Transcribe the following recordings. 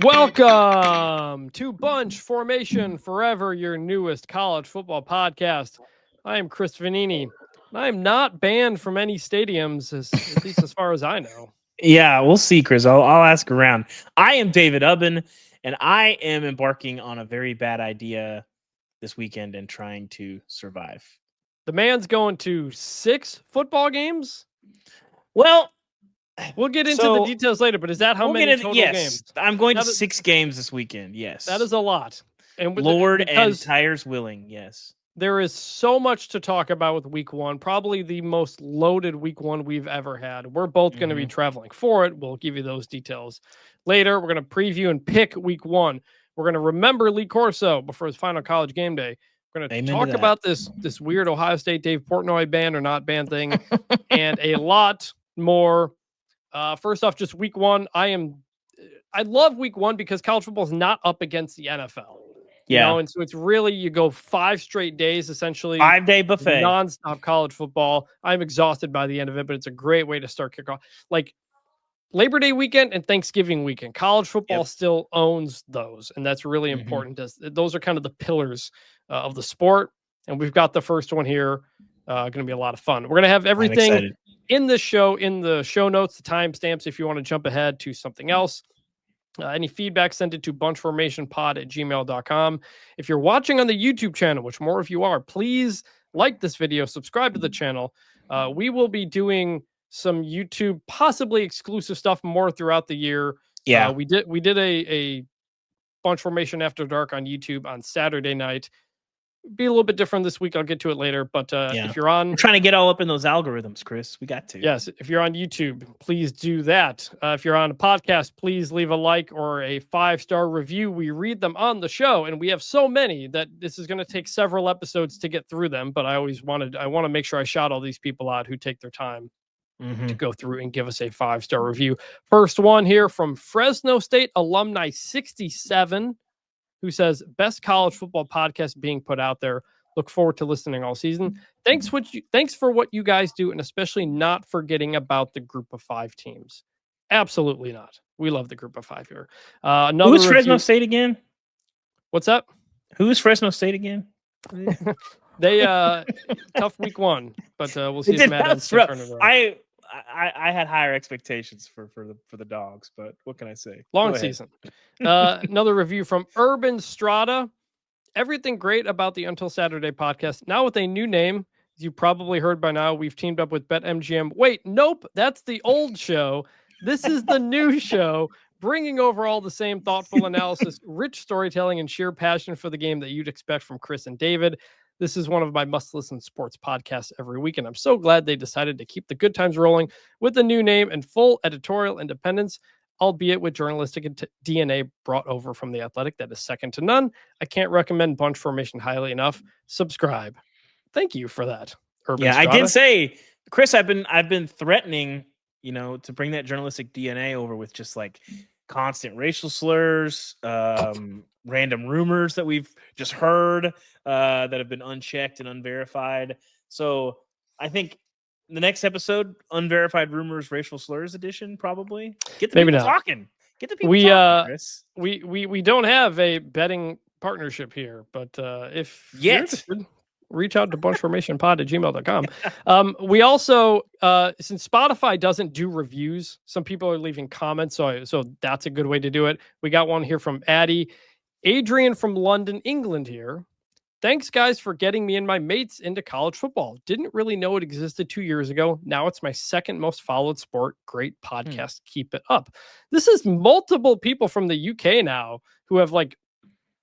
Welcome to Bunch Formation Forever, your newest college football podcast. I am Chris Vannini. I am not banned from any stadiums, at least as far as I know. Yeah, we'll see, Chris. I'll ask around. I am David Ubben, and I am embarking on a very bad idea this weekend and trying to survive. The man's going to 6 football games? Well, we'll get into the details later, but is that how many total games? I'm going to 6 games this weekend, yes. That is a lot. And Lord and tires willing, yes. There is so much to talk about with week one, probably the most loaded week one we've ever had. We're both going to be traveling for it. We'll give you those details later. We're going to preview and pick week one. We're going to remember Lee Corso before his final college game day. We're going to talk about this weird Ohio State Dave Portnoy ban or not ban thing and a lot more. First off, just week one. I love week one because college football is not up against the NFL. Yeah. You know, and so it's really, you go 5 straight days, essentially 5-day buffet, nonstop college football. I'm exhausted by the end of it, but it's a great way to start kickoff. Like Labor Day weekend and Thanksgiving weekend, college football still owns those. And that's really important. Those are kind of the pillars of the sport. And we've got the first one here. Going to be a lot of fun. We're going to have everything in the show notes, the timestamps, if you want to jump ahead to something else. Any feedback, send it to bunchformationpod@gmail.com. If you're watching on the YouTube channel, which more of you are, please like this video, subscribe to the channel. We will be doing some YouTube, possibly exclusive stuff more throughout the year. Yeah, we did a Bunch Formation After Dark on YouTube on Saturday night. Be a little bit different this week. I'll get to it later. But if you're on... We're trying to get all up in those algorithms, Chris. We got to. Yes, if you're on YouTube, please do that. If you're on a podcast, please leave a like or a 5-star review. We read them on the show, and we have so many that this is going to take several episodes to get through them. But I want to make sure I shout all these people out who take their time to go through and give us a 5-star review. First one here from Fresno State Alumni 67. Who says, best college football podcast being put out there. Look forward to listening all season. Thanks for what you guys do, and especially not forgetting about the group of 5 teams. Absolutely not. We love the group of 5 here. Who's Fresno State again? What's up? Who's Fresno State again? They tough week one, but we'll see if Matt ends to turn it around. I had higher expectations for the Dogs, but what can I say? Long season. Another review from Urban Strata. Everything great about the Until Saturday podcast. Now with a new name, as you probably heard by now, we've teamed up with BetMGM. Wait, nope, that's the old show. This is the new show, bringing over all the same thoughtful analysis, rich storytelling, and sheer passion for the game that you'd expect from Chris and David. This is one of my must-listen sports podcasts every week, and I'm so glad they decided to keep the good times rolling with a new name and full editorial independence, albeit with journalistic DNA brought over from The Athletic that is second to none. I can't recommend Bunch Formation highly enough. Subscribe. Thank you for that, Urban Strata. I did say, Chris, I've been threatening, to bring that journalistic DNA over with just like constant racial slurs, random rumors that we've just heard that have been unchecked and unverified. So I think the next episode, unverified rumors, racial slurs edition, probably get the people talking. Get the people talking, Chris. We don't have a betting partnership here, but if you're interested, reach out to bunchformationpod@gmail.com. We also, since Spotify doesn't do reviews, some people are leaving comments, so that's a good way to do it. We got one here from Adrian from London, England here. Thanks, guys, for getting me and my mates into college football. Didn't really know it existed 2 years ago. Now it's my second most followed sport. Great podcast. Keep it up. This is multiple people from the UK now who have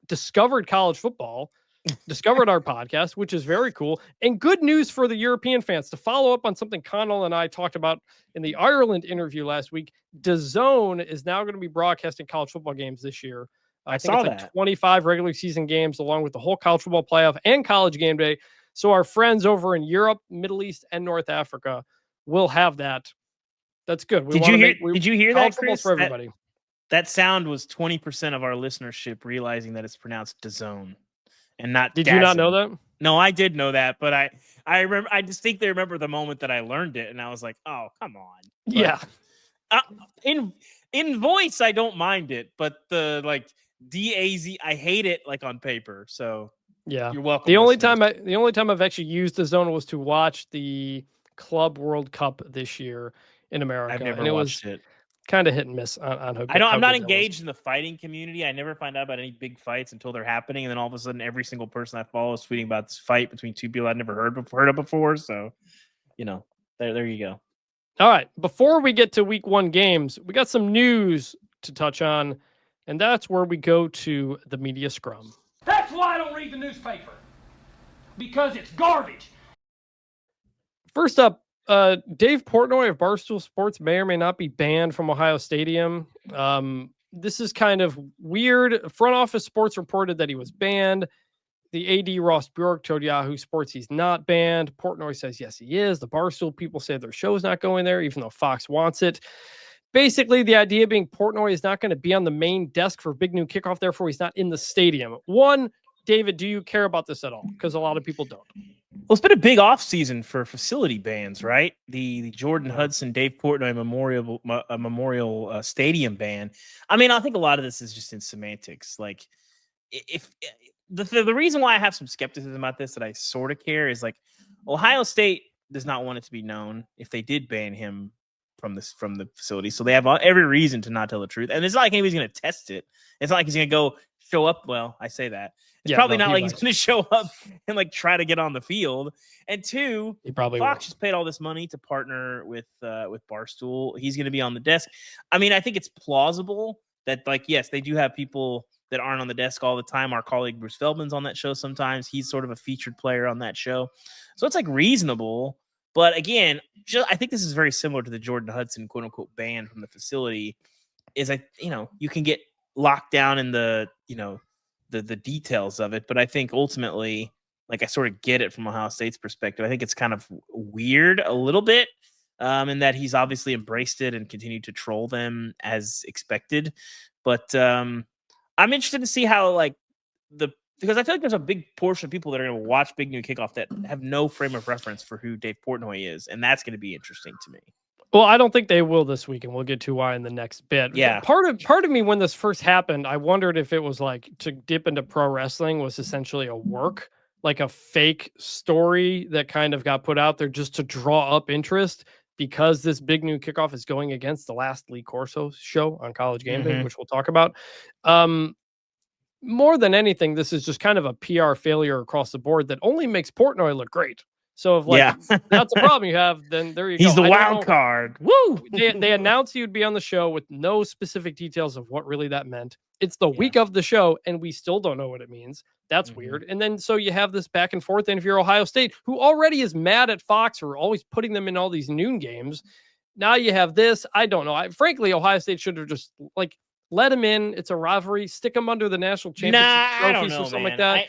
discovered college football, discovered our podcast, which is very cool. And good news for the European fans. To follow up on something Connell and I talked about in the Ireland interview last week, DAZN is now going to be broadcasting college football games this year. I think it's 25 regular season games along with the whole college football playoff and college game day. So our friends over in Europe, Middle East, and North Africa will have that. That's good. Did you hear that, Chris? For everybody. That sound was 20% of our listenership realizing that it's pronounced DAZN and not. Did you not know that? No, I did know that, but I remember. I distinctly remember the moment that I learned it, and I was like, "Oh, come on!" But, yeah. In voice, I don't mind it, but the like DAZ, I hate it like on paper. So Yeah. you're welcome. The only listeners. time I've actually used the zone was to watch the Club World Cup this year in America, I've never and it was watched it. kind of hit and miss on how I good don't. I'm not that was. engaged in the fighting community. I never find out about any big fights until they're happening, and then all of a sudden, every single person I follow is tweeting about this fight between two people I'd never heard of before. So, there you go. All right. Before we get to week 1 games, we got some news to touch on, and that's where we go to the media scrum. That's why I don't read the newspaper. Because it's garbage. First up, Dave Portnoy of Barstool Sports may or may not be banned from Ohio Stadium. This is kind of weird. Front Office Sports reported that he was banned. The AD Ross Bjork told Yahoo Sports he's not banned. Portnoy says yes, he is. The Barstool people say their show's not going there, even though Fox wants it. Basically, the idea being Portnoy is not going to be on the main desk for Big Noon Kickoff, therefore he's not in the stadium. One, David, do you care about this at all? Because a lot of people don't. Well, it's been a big offseason for facility bans, right? The Jordan Hudson, Dave Portnoy memorial stadium ban. I mean, I think a lot of this is just in semantics. Like, if the reason why I have some skepticism about this that I sort of care is like Ohio State does not want it to be known if they did ban him from the facility, so they have every reason to not tell the truth. And it's not like anybody's going to test it. It's not like he's going to go show up. Well, I say that. It's probably not like he's going to show up and like try to get on the field. And two, Fox just paid all this money to partner with Barstool. He's going to be on the desk. I mean, I think it's plausible that like, yes, they do have people that aren't on the desk all the time. Our colleague Bruce Feldman's on that show sometimes. He's sort of a featured player on that show. So it's like reasonable. But again, I think this is very similar to the Jordan Hudson quote unquote ban from the facility. Is you can get locked down in the details of it, but I think ultimately, like I sort of get it from Ohio State's perspective. I think it's kind of weird a little bit, in that he's obviously embraced it and continued to troll them as expected. But I'm interested to see how because I feel like there's a big portion of people that are going to watch Big Noon Kickoff that have no frame of reference for who Dave Portnoy is, and that's going to be interesting to me. Well, I don't think they will this week, and we'll get to why in the next bit. Yeah. Part of me when this first happened, I wondered if it was like to dip into pro wrestling was essentially a work, like a fake story that kind of got put out there just to draw up interest because this Big Noon Kickoff is going against the last Lee Corso show on College Game Day, which we'll talk about. More than anything, this is just kind of a PR failure across the board that only makes Portnoy look great. So if that's a problem you have, then there you go. He's the wild card. Woo! They announced he would be on the show with no specific details of what really that meant. It's the week of the show, and we still don't know what it means. That's weird. And then so you have this back and forth. And if you're Ohio State, who already is mad at Fox for always putting them in all these noon games, now you have this. I don't know. Frankly, Ohio State should have just let him in. It's a rivalry. Stick him under the national championship trophies or something like that.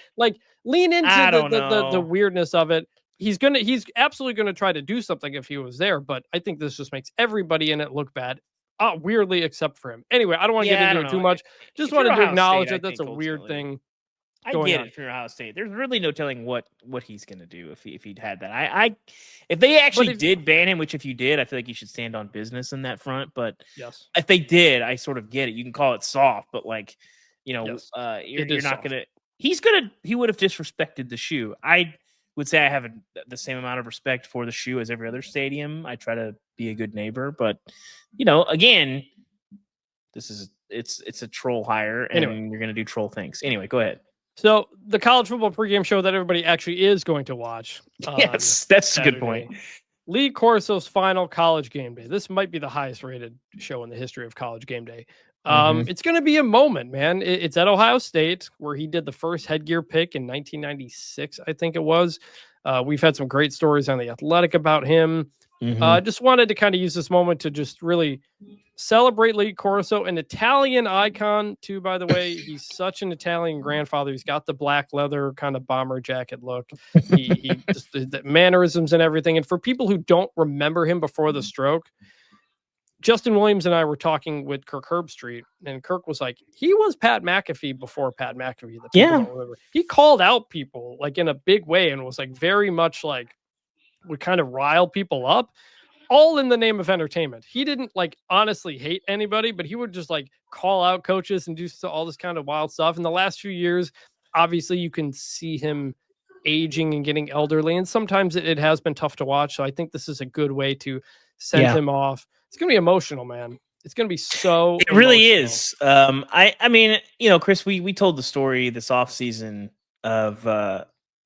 Lean into the weirdness of it. He's absolutely gonna try to do something if he was there, but I think this just makes everybody in it look bad. Weirdly, except for him. Anyway, I don't want to get into it too much. Just wanted to acknowledge that that's a weird thing. I get it for Ohio State. There's really no telling what he's gonna do if he'd had that. If they actually did ban him, which if you did, I feel like you should stand on business in that front. But yes, if they did, I sort of get it. You can call it soft, but you're not gonna. He would have disrespected the shoe. I would say I have the same amount of respect for the shoe as every other stadium. I try to be a good neighbor, but again, it's a troll hire, and you're going to do troll things. Anyway, go ahead. So the college football pregame show that everybody actually is going to watch. Yes, that's Saturday. A good point. Lee Corso's final College Game Day. This might be the highest rated show in the history of College Game Day. It's going to be a moment, man. It's at Ohio State where he did the first headgear pick in 1996, I think it was. We've had some great stories on The Athletic about him. Just wanted to kind of use this moment to just really celebrate Lee Corso, an Italian icon too, by the way. He's such an Italian grandfather. He's got the black leather kind of bomber jacket look. He just the mannerisms and everything. And for people who don't remember him before the stroke, Justin Williams and I were talking with Kirk Herbstreit, and Kirk was like, he was Pat McAfee before Pat McAfee. Don't remember. He called out people in a big way and was very much would kind of rile people up. all in the name of entertainment. He didn't like honestly hate anybody, but he would just like call out coaches and do all this kind of wild stuff. In the last few years, obviously you can see him aging and getting elderly, and sometimes it has been tough to watch. So I think this is a good way to send him off. It's going to be emotional, man. It's going to be so It really is. I mean, Chris, we told the story this offseason of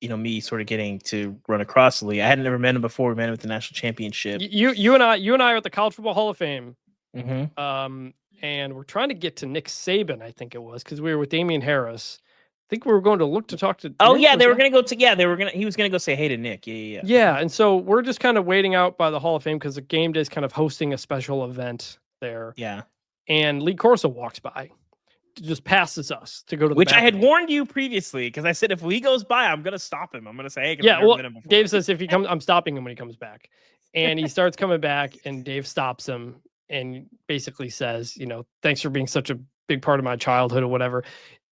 me sort of getting to run across Lee. I hadn't never met him before. We met him at the national championship. You and I are at the College Football Hall of Fame. Mm-hmm. And we're trying to get to Nick Saban, I think it was, because we were with Damian Harris. I think we were going to talk to. Oh, Nick, yeah, they were going to go to. Yeah, he was going to go say hey to Nick. Yeah, and so we're just kind of waiting out by the Hall of Fame because the game day is kind of hosting a special event there. Yeah. And Lee Corso walks by, just passes us to go to the Which bathroom. I had warned you previously because I said if Lee goes by, I'm going to stop him. I'm going to say, hey, yeah. Well, Dave says if he comes, I'm stopping him when he comes back, and he starts coming back, and Dave stops him and basically says, thanks for being such a big part of my childhood or whatever.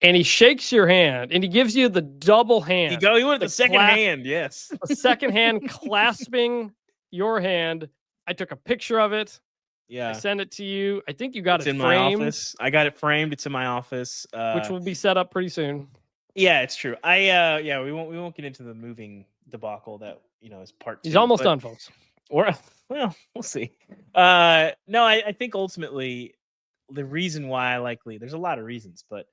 And he shakes your hand and he gives you the double hand. He went the second hand. Yes. A second hand clasping your hand. I took a picture of it. Yeah. I sent it to you. I think you got it's it in framed. My office. I got it framed. It's in my office. Which will be set up pretty soon. Yeah, it's true. We won't get into the moving debacle that, is part 2. He's almost done, folks. Well, we'll see. No, I think ultimately the reason why I like Lee, there's a lot of reasons, but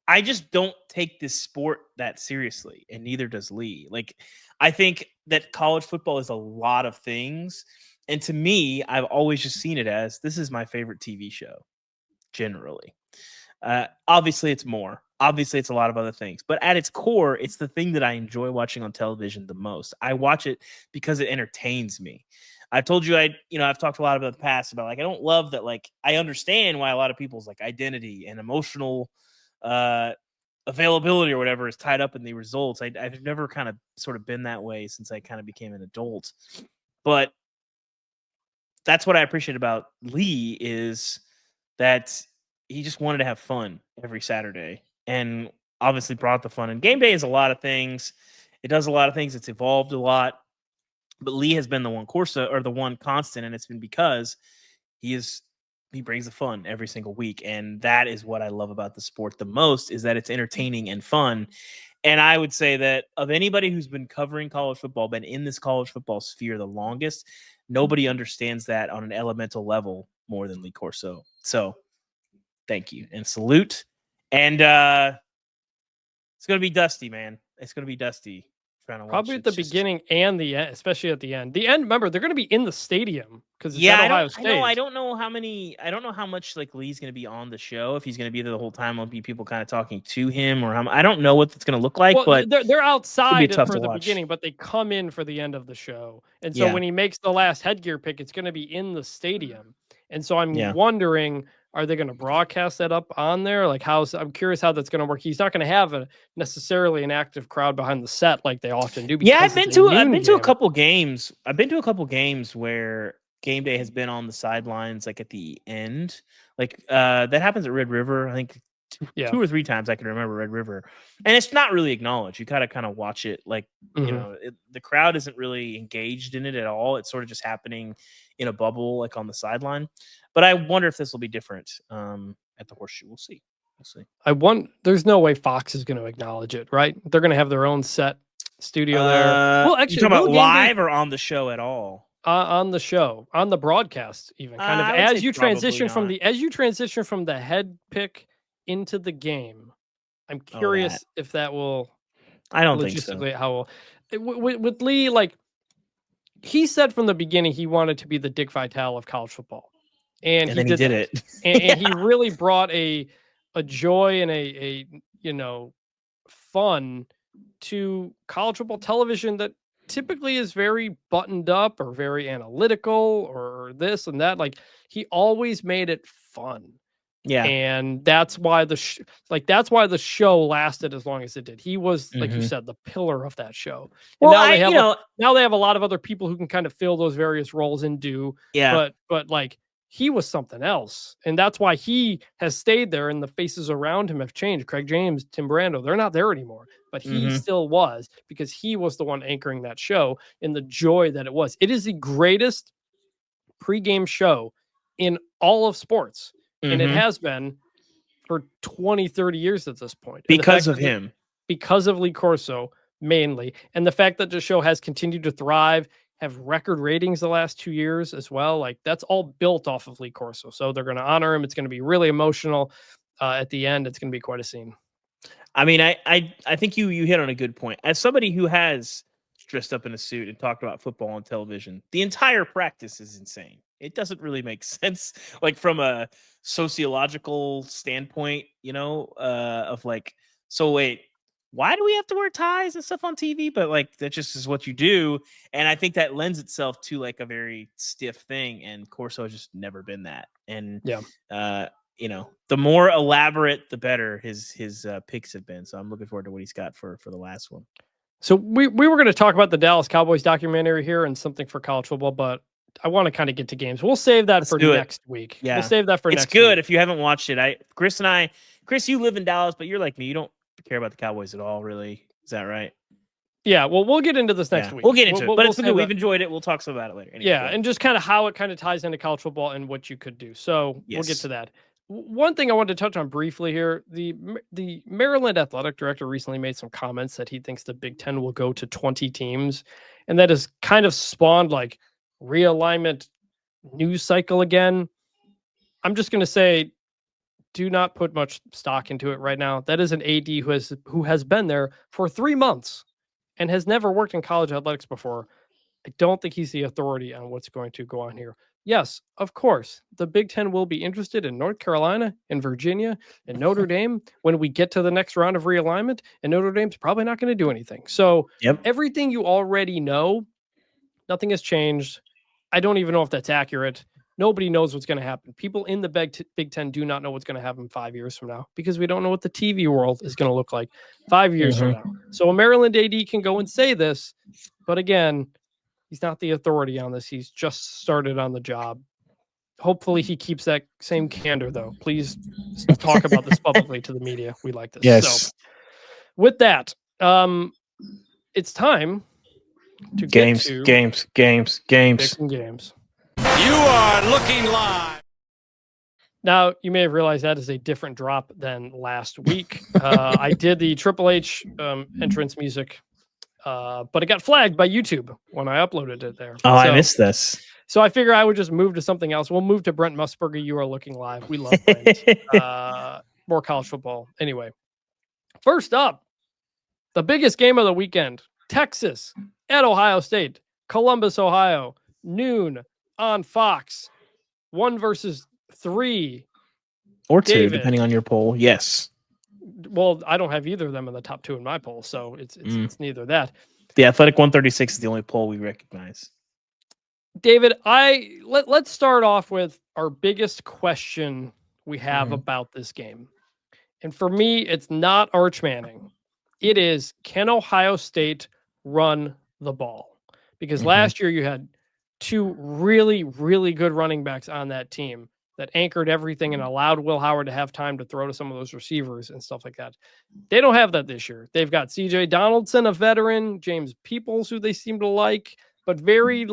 I just don't take this sport that seriously, and neither does Lee. Like, I think that college football is a lot of things, and to me, I've always just seen it as this is my favorite TV show, generally. Obviously, it's more. Obviously, it's a lot of other things, but at its core, it's the thing that I enjoy watching on television the most. I watch it because it entertains me. I've told you, I've talked a lot about the past about, like, I don't love that. Like, I understand why a lot of people's like identity and emotional availability or whatever is tied up in the results. I've never kind of sort of been that way since I kind of became an adult, but that's what I appreciate about Lee is that he just wanted to have fun every Saturday and obviously brought the fun. And game day is a lot of things. It does a lot of things. It's evolved a lot, but Lee has been the one the one constant. And it's been because he brings the fun every single week. And that is what I love about the sport the most, is that it's entertaining and fun. And I would say that of anybody who's been covering college football, been in this college football sphere the longest, nobody understands that on an elemental level more than Lee Corso. So thank you and salute. And it's going to be dusty, man. It's going to be dusty. Probably at the beginning and the end, especially at the end. The end, remember, they're going to be in the stadium because it's at Ohio State. I don't know how much like Lee's going to be on the show. If he's going to be there the whole time, will be people kind of talking to him, or I don't know what it's going to look like. But they're outside for the beginning, but they come in for the end of the show. And so when he makes the last headgear pick, it's going to be in the stadium. And so I'm wondering, are they going to broadcast that up on there? Like, I'm curious how that's going to work. He's not going to have necessarily an active crowd behind the set like they often do. Yeah, I've been to a couple games. I've been to a couple games where game day has been on the sidelines, like at the end. Like that happens at Red River. I think two or three times I can remember Red River, and it's not really acknowledged. You kind of watch it, like the crowd isn't really engaged in it at all. It's sort of just happening in a bubble, like on the sideline. But I wonder if this will be different at the Horseshoe. We'll see. There's no way Fox is going to acknowledge it, right? They're going to have their own set studio there. Well, actually, you talking about live or on the show at all? On the show, on the broadcast, even kind of as you transition from the head pick into the game. I'm curious if that will. I don't think so. How with Lee, like he said from the beginning, he wanted to be the Dick Vitale of college football. And he did it. and he really brought a joy and a fun to college football television that typically is very buttoned up or very analytical or this and that. Like he always made it fun. Yeah. And that's why the show lasted as long as it did. He was, like you said, the pillar of that show. And well, now they have a lot of other people who can kind of fill those various roles and do. Yeah. But like he was something else. And that's why he has stayed there and the faces around him have changed. Craig James, Tim Brando, they're not there anymore. But he still was, because he was the one anchoring that show and the joy that it was. It is the greatest pregame show in all of sports. And it Mhm. has been for 20, 30 years at this point. Because of him. Because of Lee Corso, mainly. And the fact that the show has continued to thrive, have record ratings the last 2 years as well. Like, that's all built off of Lee Corso. So they're going to honor him. It's going to be really emotional. At the end, it's going to be quite a scene. I mean, I think you hit on a good point. As somebody who has dressed up in a suit and talked about football on television, the entire practice is insane. It doesn't really make sense, like from a sociological standpoint, of like, so wait, why do we have to wear ties and stuff on TV? But like, that just is what you do. And I think that lends itself to like a very stiff thing. And Corso has just never been that. And Yeah. The more elaborate, the better his picks have been. So I'm looking forward to what he's got for the last one. So we were going to talk about the Dallas Cowboys documentary here and something for college football, but I want to kind of get to games. We'll save that for next week. Yeah. We'll save that for next week. It's good if you haven't watched it. Chris, you live in Dallas, but you're like me. You don't care about the Cowboys at all, really. Is that right? Yeah, well, we'll get into this next week. We'll get into it, but it's good. We've enjoyed it. We'll talk some about it later. Anyway, yeah, and just kind of how it kind of ties into college football and what you could do. So we'll get to that. One thing I wanted to touch on briefly here, the Maryland athletic director recently made some comments that he thinks the Big Ten will go to 20 teams, and that has kind of spawned like realignment news cycle again. I'm just going to say, do not put much stock into it right now. That is an AD who has been there for 3 months and has never worked in college athletics before. I don't think he's the authority on what's going to go on here. Yes, of course, the Big Ten will be interested in North Carolina and Virginia and Notre Dame when we get to the next round of realignment, and Notre Dame's probably not going to do anything. So everything you already know, nothing has changed. I don't even know if that's accurate. Nobody knows what's going to happen. People in the Big Ten do not know what's going to happen 5 years from now because we don't know what the TV world is going to look like 5 years from now. So a Maryland AD can go and say this, but again, he's not the authority on this. He's just started on the job. Hopefully he keeps that same candor, though. Please talk about this publicly to the media. We like this. Yes. So with that, it's time to games. Picking games. You are looking live. Now, you may have realized that is a different drop than last week. I did the Triple H entrance music, but it got flagged by YouTube when I uploaded it there. I missed this. So I figure I would just move to something else. We'll move to Brent Musburger. You are looking live. We love Brent. More college football. Anyway, first up, the biggest game of the weekend, Texas at Ohio State, Columbus, Ohio, noon on Fox. 1 versus 3. Or 2, David, depending on your poll. Yes. Well, I don't have either of them in the top 2 in my poll, so it's neither that. The Athletic 136 is the only poll we recognize. David, let's start off with our biggest question we have about this game. And for me, it's not Arch Manning. It is, can Ohio State run the ball? Because last year you had 2 really, really good running backs on that team that anchored everything and allowed Will Howard to have time to throw to some of those receivers and stuff like that. They don't have that this year. They've got CJ Donaldson, a veteran, James Peoples, who they seem to like, but very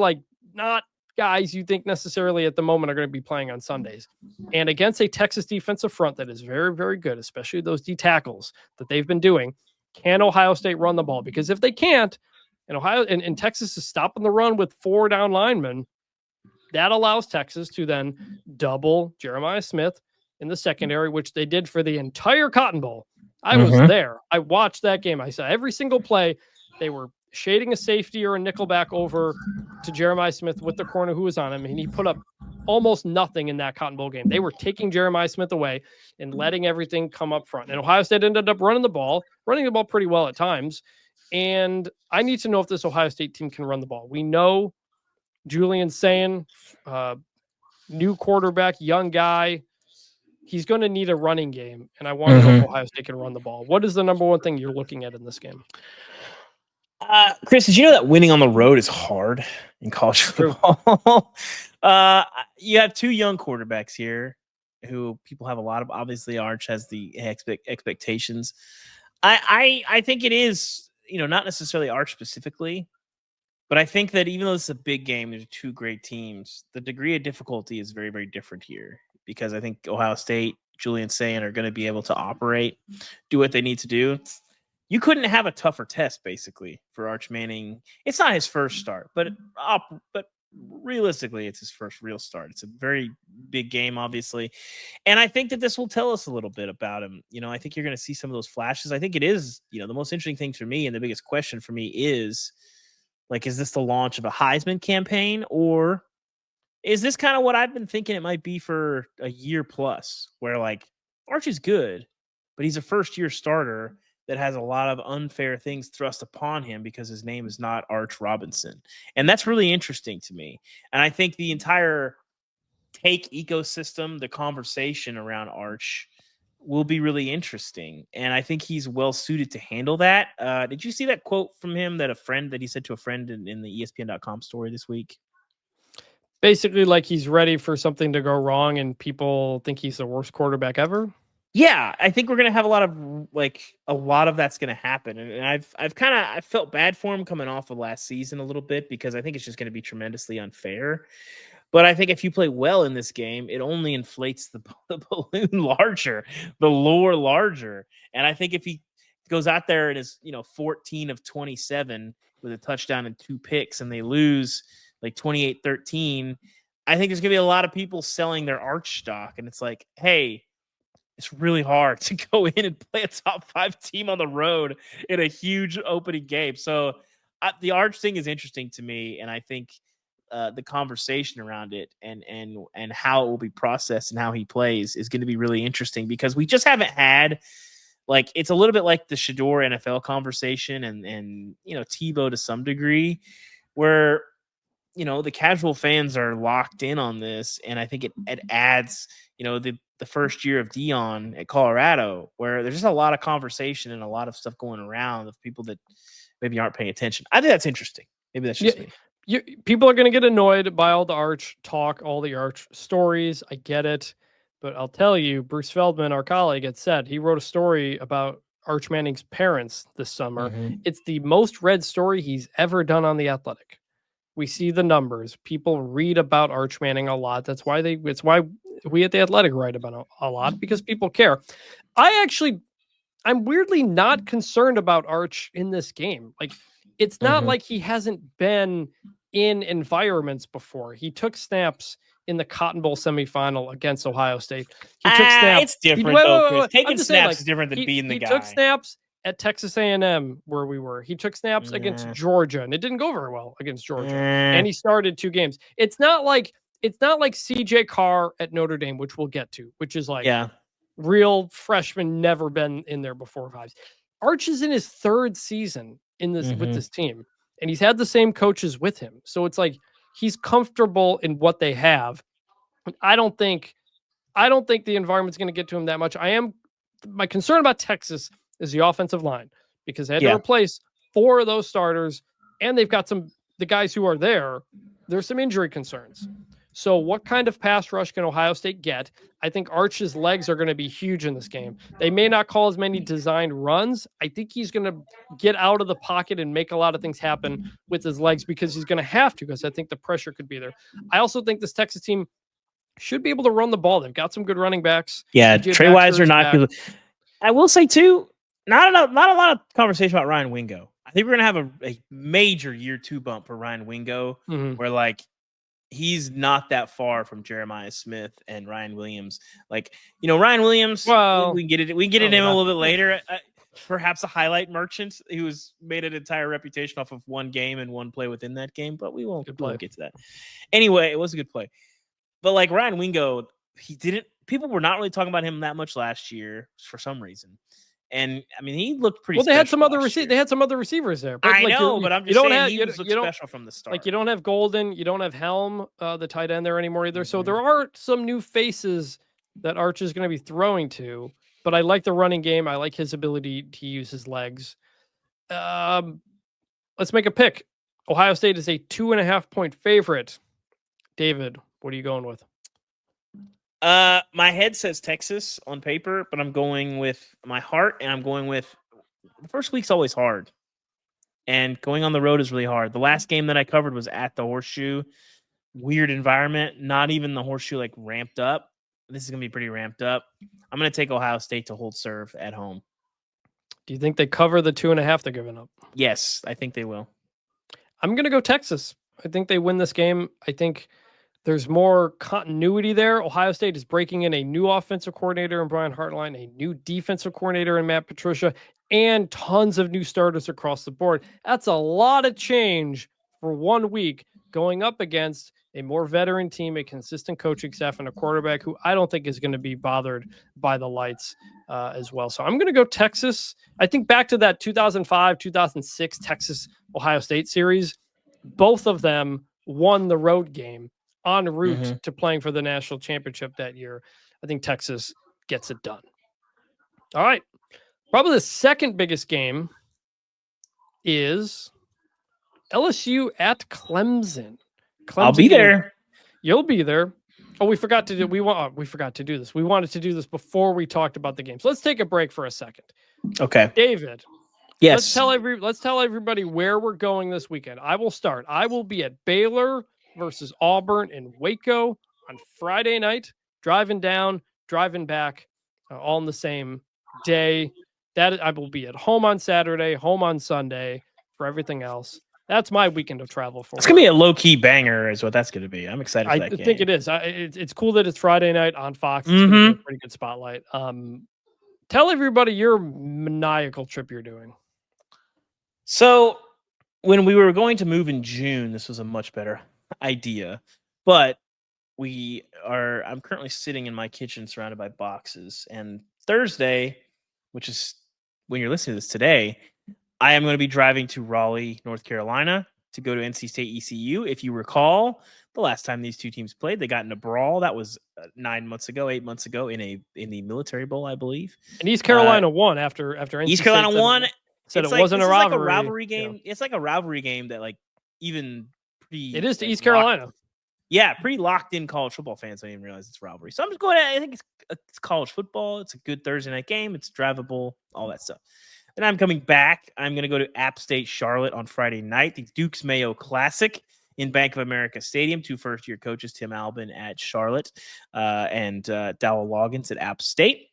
not guys you think necessarily at the moment are going to be playing on Sundays. And against a Texas defensive front that is very, very good, especially those D tackles that they've been doing, can Ohio State run the ball? Because if they can't, and Ohio and Texas is stopping the run with 4 down linemen, that allows Texas to then double Jeremiah Smith in the secondary, which they did for the entire Cotton Bowl. I was there. I watched that game. I saw every single play. They were shading a safety or a nickelback over to Jeremiah Smith with the corner who was on him, and he put up almost nothing in that Cotton Bowl game. They were taking Jeremiah Smith away and letting everything come up front. And Ohio State ended up running the ball pretty well at times. And I need to know if this Ohio State team can run the ball. We know Julian Sayin, new quarterback, young guy. He's going to need a running game. And I want to know if Ohio State can run the ball. What is the number one thing you're looking at in this game? Chris, did you know that winning on the road is hard in college football? You have 2 young quarterbacks here who people have a lot of. Obviously, Arch has the expectations. I think it is, not necessarily Arch specifically, But I think that even though it's a big game, there's two great teams. The degree of difficulty is very, very different here because I think Ohio State, Julian Sayin are going to be able to operate, do what they need to do. You couldn't have a tougher test, basically, for Arch Manning. It's not his first start, but realistically, it's his first real start. It's a very big game, obviously. And I think that this will tell us a little bit about him. I think you're going to see some of those flashes. I think it is, the most interesting thing for me and the biggest question for me is, is this the launch of a Heisman campaign, or is this kind of what I've been thinking it might be for a year plus, where Arch is good, but he's a first-year starter that has a lot of unfair things thrust upon him because his name is not Arch Robinson. And that's really interesting to me. And I think the entire take ecosystem, the conversation around Arch will be really interesting. And I think he's well suited to handle that. Did you see that quote from him that he said to a friend in the ESPN.com story this week? Basically, he's ready for something to go wrong and people think he's the worst quarterback ever. Yeah, I think we're gonna have a lot of that's gonna happen, and I felt bad for him coming off of last season a little bit because I think it's just gonna be tremendously unfair. But I think if you play well in this game, it only inflates the balloon larger, the lure larger, and I think if he goes out there and is 14 of 27 with a touchdown and 2 picks, and they lose 28-13, I think there's gonna be a lot of people selling their Arch stock, and it's like, hey. It's really hard to go in and play a top 5 team on the road in a huge opening game. So the Arch thing is interesting to me, and I think the conversation around it and how it will be processed and how he plays is going to be really interesting because we just haven't had it's a little bit like the Shador NFL conversation and Tebow to some degree, where the casual fans are locked in on this, and I think it adds the first year of Dion at Colorado, where there's just a lot of conversation and a lot of stuff going around of people that maybe aren't paying attention. I think that's interesting. Maybe that's just me. People are going to get annoyed by all the Arch talk, all the Arch stories. I get it. But I'll tell you, Bruce Feldman, our colleague, had said he wrote a story about Arch Manning's parents this summer. Mm-hmm. It's the most read story he's ever done on The Athletic. We see the numbers. People read about Arch Manning a lot. It's why we at The Athletic write about a lot, because people care. I'm weirdly not concerned about Arch in this game. It's not like he hasn't been in environments before. He took snaps in the Cotton Bowl semifinal against Ohio State. He took snaps. It's different. Taking snaps is different than being the guy. He took snaps at Texas A&M where we were. He took snaps against Georgia, and it didn't go very well against Georgia. And he started 2 games. It's not like CJ Carr at Notre Dame, which we'll get to, which is real freshman, never been in there before vibes. Arch is in his 3rd season in this with this team, and he's had the same coaches with him. So it's he's comfortable in what they have. I don't think the environment's going to get to him that much. My concern about Texas is the offensive line, because they had to replace 4 of those starters, and they've got the guys who are there. There's some injury concerns. So what kind of pass rush can Ohio State get? I think Arch's legs are going to be huge in this game. They may not call as many designed runs. I think he's going to get out of the pocket and make a lot of things happen with his legs, because he's going to have to, because I think the pressure could be there. I also think this Texas team should be able to run the ball. They've got some good running backs. Yeah, Trey Weiser not. I will say too, not a lot of conversation about Ryan Wingo. I think we're gonna have a major year 2 bump for Ryan Wingo, where he's not that far from Jeremiah Smith and Ryan Williams. Ryan Williams. Well, we can get into him a little bit later. Perhaps a highlight merchant who's made an entire reputation off of 1 game and 1 play within that game, but we won't get to that. Anyway, it was a good play. But Ryan Wingo, people were not really talking about him that much last year for some reason. And I mean, he looked pretty. Well, they had some other receivers there. But I know, but I'm just saying he looked special from the start. You don't have Golden, you don't have Helm, the tight end there anymore either. So there are some new faces that Arch is going to be throwing to. But I like the running game. I like his ability to use his legs. Let's make a pick. Ohio State is a 2.5-point favorite. David, what are you going with? My head says Texas on paper, but I'm going with my heart, and I'm going with the first week's always hard. and going on the road is really hard. The last game that I covered was at the Horseshoe. Weird environment. Not even the Horseshoe like ramped up. This is going to be pretty ramped up. I'm going to take Ohio State to hold serve at home. Do you think they cover the 2.5 they're giving up? Yes, I think they will. I'm going to go Texas. I think they win this game. I think there's more continuity there. Ohio State is breaking in a new offensive coordinator in Brian Hartline, a new defensive coordinator in Matt Patricia, and tons of new starters across the board. That's a lot of change for 1 week going up against a more veteran team, a consistent coaching staff, and a quarterback who I don't think is going to be bothered by the lights as well. So I'm going to go Texas. I think back to that 2005, 2006 Texas-Ohio State series. Both of them won the road game en route to playing for the national championship that year. I think Texas gets it done. All right. Probably the second biggest game is LSU at Clemson. I'll be there. You'll be there. Oh, we forgot to do this. We wanted to do this before we talked about the game. So let's take a break for a second. Okay. David. Yes. Let's tell everybody where we're going this weekend. I will start. I will be at Baylor versus Auburn in Waco on Friday night, driving down, driving back, all in the same day. That I will be at home on Saturday, home on Sunday for everything else. That's my weekend of travel for. It's going to be a low-key banger is what that's going to be. I'm excited for that game. I think it is. It's cool that it's Friday night on Fox. It's going to be a pretty good spotlight. Tell everybody your maniacal trip you're doing. So when we were going to move in June, this was a much better idea. But I'm currently sitting in my kitchen surrounded by boxes. And Thursday, which is when you're listening to this today, I am going to be driving to Raleigh, North Carolina to go to NC State ECU. If you recall, the last time these two teams played, they got in a brawl. That was 8 months ago in the Military Bowl, I believe. And East Carolina won after NC East Carolina State won. Said it wasn't a rivalry. Like a rivalry game. Yeah. It's like a rivalry game that even pretty. It is to East Carolina. Yeah, pretty locked in college football fans don't even realize it's rivalry. So I'm just going. I think it's college football. It's a good Thursday night game. It's drivable, all that stuff. Then I'm coming back. I'm going to go to App State Charlotte on Friday night, the Dukes Mayo Classic in Bank of America Stadium. 2 first-year coaches, Tim Albin at Charlotte and Dowell Loggins at App State.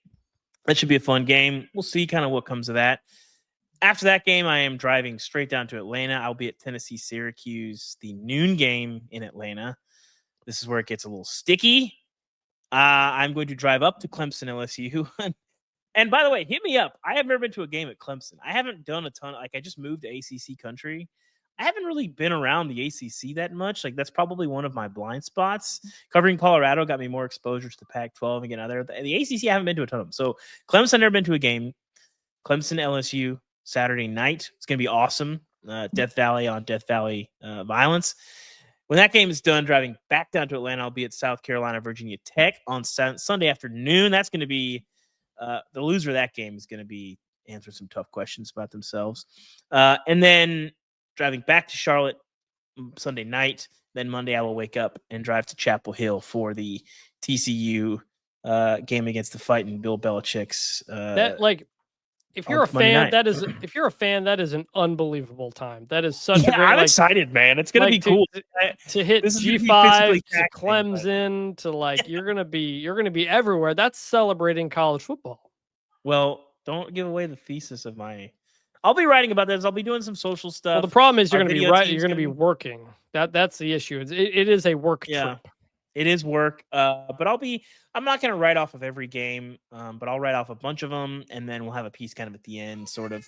That should be a fun game. We'll see kind of what comes of that. After that game, I am driving straight down to Atlanta. I'll be at Tennessee Syracuse, the noon game in Atlanta. This is where it gets a little sticky. I'm going to drive up to Clemson LSU. And by the way, hit me up. I have never been to a game at Clemson. I haven't done a ton. I just moved to ACC country. I haven't really been around the ACC that much. That's probably one of my blind spots. Covering Colorado got me more exposure to the Pac-12 and getting out there. The ACC, I haven't been to a ton of them. So Clemson, never been to a game. Clemson LSU Saturday night. It's going to be awesome. Death Valley on Death Valley violence. When that game is done, driving back down to Atlanta, I'll be at South Carolina, Virginia Tech on Sunday afternoon. That's going to be the loser of that game is going to be answer some tough questions about themselves. And then driving back to Charlotte Sunday night. Then Monday I will wake up and drive to Chapel Hill for the TCU game against the fighting Bill Belichick's. If you're a fan, that is an unbelievable time. That is such a great. I'm excited, man. It's gonna be cool to hit G5 to Clemson to you're gonna be everywhere. That's celebrating college football. Well, don't give away the thesis of my. I'll be writing about this. I'll be doing some social stuff. Well, the problem is you're gonna be right. You're gonna be working. That's the issue. It is a work trip. It is work, but I'm not going to write off of every game, but I'll write off a bunch of them, and then we'll have a piece kind of at the end, sort of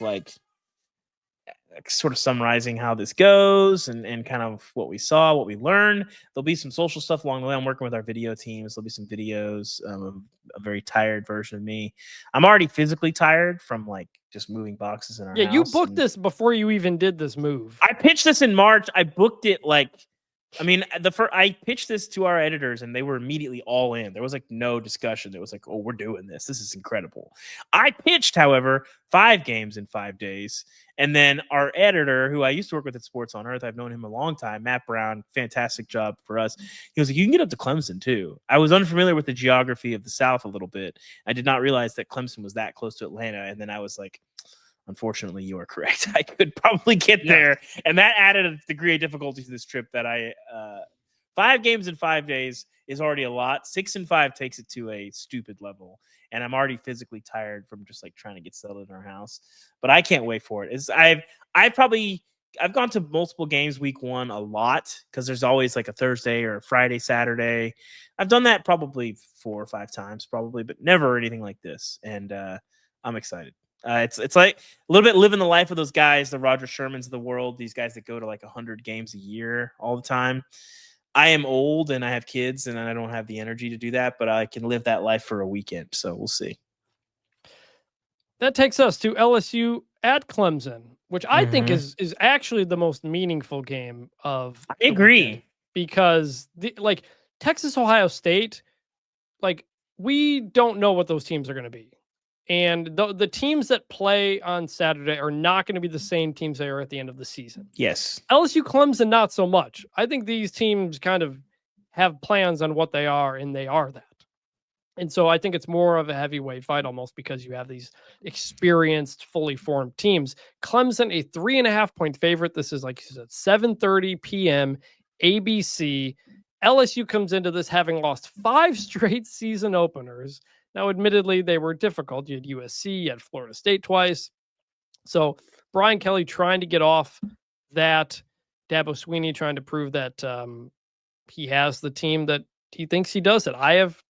summarizing how this goes and kind of what we saw, what we learned. There'll be some social stuff along the way. I'm working with our video teams. There'll be some videos of a very tired version of me. I'm already physically tired from just moving boxes in our house. Yeah, you booked this before you even did this move. I pitched this in March. I booked it I pitched this to our editors and they were immediately all in. There was no discussion. It was oh, we're doing this. This is incredible. I pitched, however, 5 games in 5 days. And then our editor, who I used to work with at Sports on Earth, I've known him a long time, Matt Brown, fantastic job for us. He was like, you can get up to Clemson too. I was unfamiliar with the geography of the South a little bit. I did not realize that Clemson was that close to Atlanta. And then I was like, unfortunately, you are correct. I could probably get there, and that added a degree of difficulty to this trip that 5 games in 5 days is already a lot. 6 and 5 takes it to a stupid level, and I'm already physically tired from just like trying to get settled in our house. But I can't wait for it. I've gone to multiple games week 1 a lot because there's always like a Thursday or a Friday, Saturday. I've done that probably 4 or 5 times, probably, but never anything like this. And I'm excited. It's like a little bit living the life of those guys, the Roger Shermans of the world, these guys that go to like 100 games a year all the time. I am old and I have kids and I don't have the energy to do that, but I can live that life for a weekend. So we'll see. That takes us to LSU at Clemson, which I think is actually the most meaningful game of. I agree, because like Texas, Ohio State, like we don't know what those teams are going to be, and the teams that play on Saturday are not going to be the same teams they are at the end of the season. Yes, LSU, Clemson, not so much. I think these teams kind of have plans on what they are, and they are that. And so I think it's more of a heavyweight fight almost because you have these experienced, fully formed teams. Clemson, a 3.5-point favorite. This is, like you said, 7:30 p.m. ABC. LSU comes into this having lost 5 straight season openers. Now, admittedly, they were difficult. You had USC, you had Florida State twice. So Brian Kelly trying to get off that. Dabo Swinney trying to prove that he has the team that he thinks he does. That I have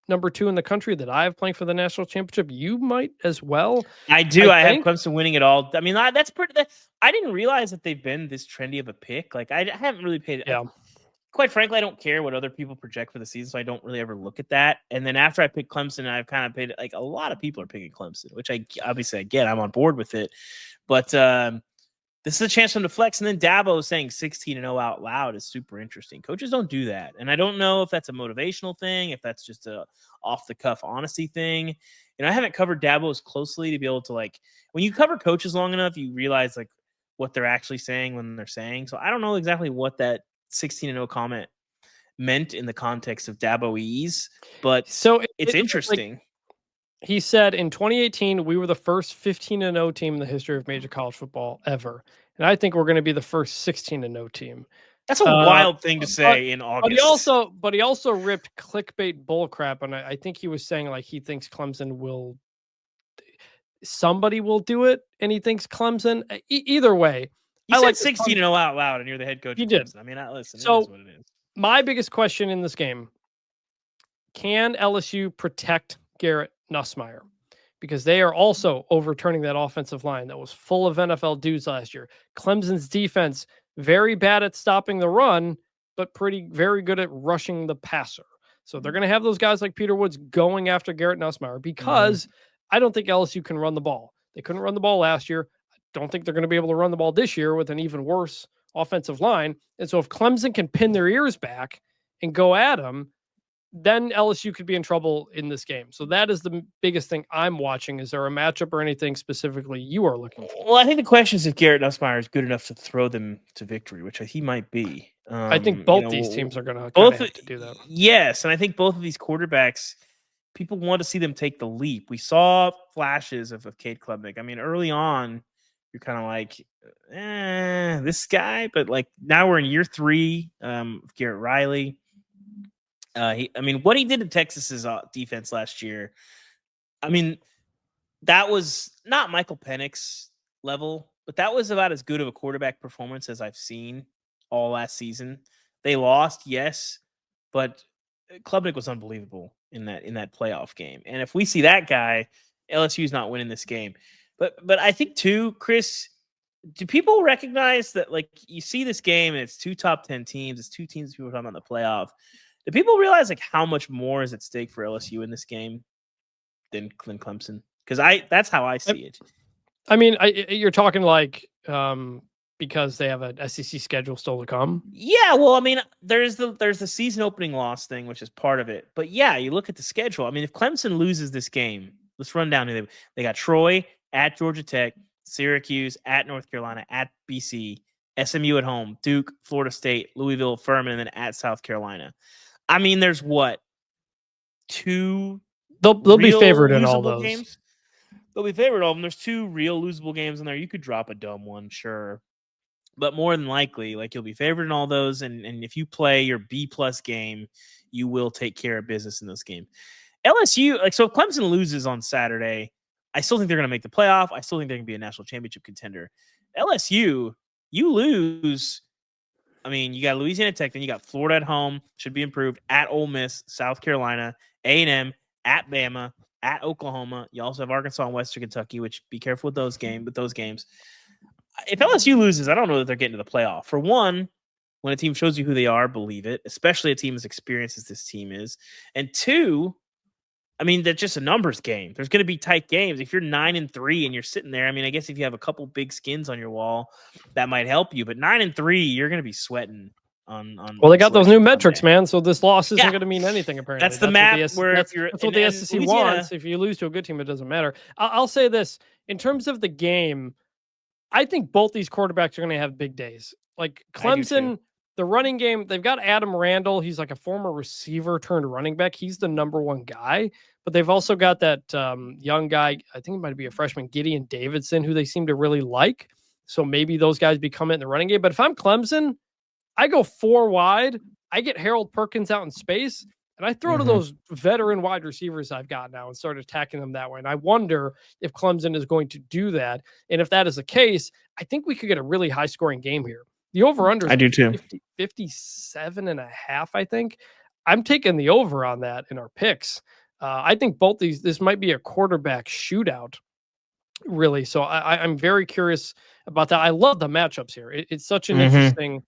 number 2 in the country, that I have playing for the national championship. You might as well. I do. I have Clemson winning it all. I mean, that's pretty. I didn't realize that they've been this trendy of a pick. Like I haven't really paid. Yeah. Quite frankly, I don't care what other people project for the season, so I don't really ever look at that. And then after I pick Clemson, I've kind of paid, like, a lot of people are picking Clemson, which I get. I'm on board with it. But this is a chance for them to flex. And then Dabo saying 16-0 out loud is super interesting. Coaches don't do that. And I don't know if that's a motivational thing, if that's just a off-the-cuff honesty thing. You know, I haven't covered Dabo as closely to be able to, like, when you cover coaches long enough, you realize, like, what they're actually saying when they're saying. So I don't know exactly what that 16-0 comment meant in the context of Dabo-ese, but so it's interesting. Like, he said in 2018, we were the first 15-0 team in the history of major college football ever. And I think we're going to be the first 16-0 team. That's a wild thing to say in August. But he also ripped clickbait bullcrap. And I think he was saying, like, he thinks Clemson somebody will do it. And he thinks Clemson, either way. You said 16-0 out loud, and you're the head coach. You did. I mean, listen. So, it is what it is. My biggest question in this game: can LSU protect Garrett Nussmeier? Because they are also overturning that offensive line that was full of NFL dudes last year. Clemson's defense very bad at stopping the run, but very good at rushing the passer. So they're going to have those guys like Peter Woods going after Garrett Nussmeier because I don't think LSU can run the ball. They couldn't run the ball last year. Don't think they're going to be able to run the ball this year with an even worse offensive line. And so if Clemson can pin their ears back and go at them, then LSU could be in trouble in this game. So that is the biggest thing I'm watching. Is there a matchup or anything specifically you are looking for? Well, I think the question is if Garrett Nussmeier is good enough to throw them to victory, which he might be. I think both these teams are going to have to do that. Yes, and I think both of these quarterbacks, people want to see them take the leap. We saw flashes of Cade Klubnik. I mean, early on, you're kind of like, this guy. But, like, now we're in year 3 of Garrett Riley. What he did to Texas's defense last year, I mean, that was not Michael Penix level, but that was about as good of a quarterback performance as I've seen all last season. They lost, yes, but Klubnik was unbelievable in that playoff game. And if we see that guy, LSU's not winning this game. But I think too, Chris, do people recognize that, like, you see this game and it's 2 top 10 teams, it's 2 teams people are talking about in the playoff. Do people realize, like, how much more is at stake for LSU in this game than Clemson? Because that's how I see it. I mean, you're talking like because they have an SEC schedule still to come. Yeah, well, I mean, there's the season opening loss thing, which is part of it. But yeah, you look at the schedule. I mean, if Clemson loses this game, let's run down. They got Troy at Georgia Tech, Syracuse at North Carolina, at BC, SMU at home, Duke, Florida State, Louisville, Furman, and then at South Carolina. I mean, there's what, 2? They'll be favored in all those games. they'll be favored all of them. There's 2 real losable games in there. You could drop a dumb one, sure. But more than likely, like, you'll be favored in all those. And if you play your B+ game, you will take care of business in those games. LSU, like, so if Clemson loses on Saturday, I still think they're going to make the playoff. I still think they're going to be a national championship contender. LSU, you lose. I mean, you got Louisiana Tech, then you got Florida at home, should be improved, at Ole Miss, South Carolina, A&M, at Bama, at Oklahoma. You also have Arkansas and Western Kentucky, which be careful with those games. If LSU loses, I don't know that they're getting to the playoff. For one, when a team shows you who they are, believe it, especially a team as experienced as this team is. And 2, I mean, that's just a numbers game. There's going to be tight games. If you're 9-3 and you're sitting there, I mean, I guess if you have a couple big skins on your wall, that might help you. But 9-3, you're going to be sweating on. Well, they got those new metrics, man. So this loss isn't going to mean anything. Apparently, that's the map that's what the SEC wants. If you lose to a good team, it doesn't matter. I'll say this in terms of the game. I think both these quarterbacks are going to have big days. Like Clemson, the running game, they've got Adam Randall. He's like a former receiver turned running back. He's the number one guy. But they've also got that young guy, I think it might be a freshman, Gideon Davidson, who they seem to really like. So maybe those guys become it in the running game. But if I'm Clemson, I go 4 wide. I get Harold Perkins out in space. And I throw to those veteran wide receivers I've got now and start attacking them that way. And I wonder if Clemson is going to do that. And if that is the case, I think we could get a really high scoring game here. The over-under I do too. 57.5, I think. I'm taking the over on that in our picks. I think this might be a quarterback shootout, really. So I'm very curious about that. I love the matchups here. It's such an interesting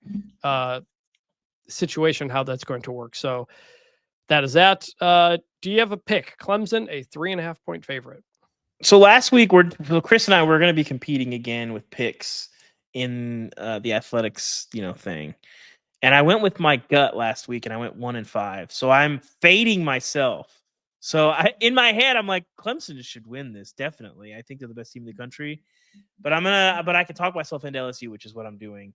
situation how that's going to work. So that is that. Do you have a pick? Clemson, a 3.5 point favorite. So last week, Chris and I were going to be competing again with picks in the athletics, thing. And I went with my gut last week, and I went 1-5. So I'm fading myself. So in my head, I'm like, Clemson should win this, definitely. I think they're the best team in the country. But I can talk myself into LSU, which is what I'm doing.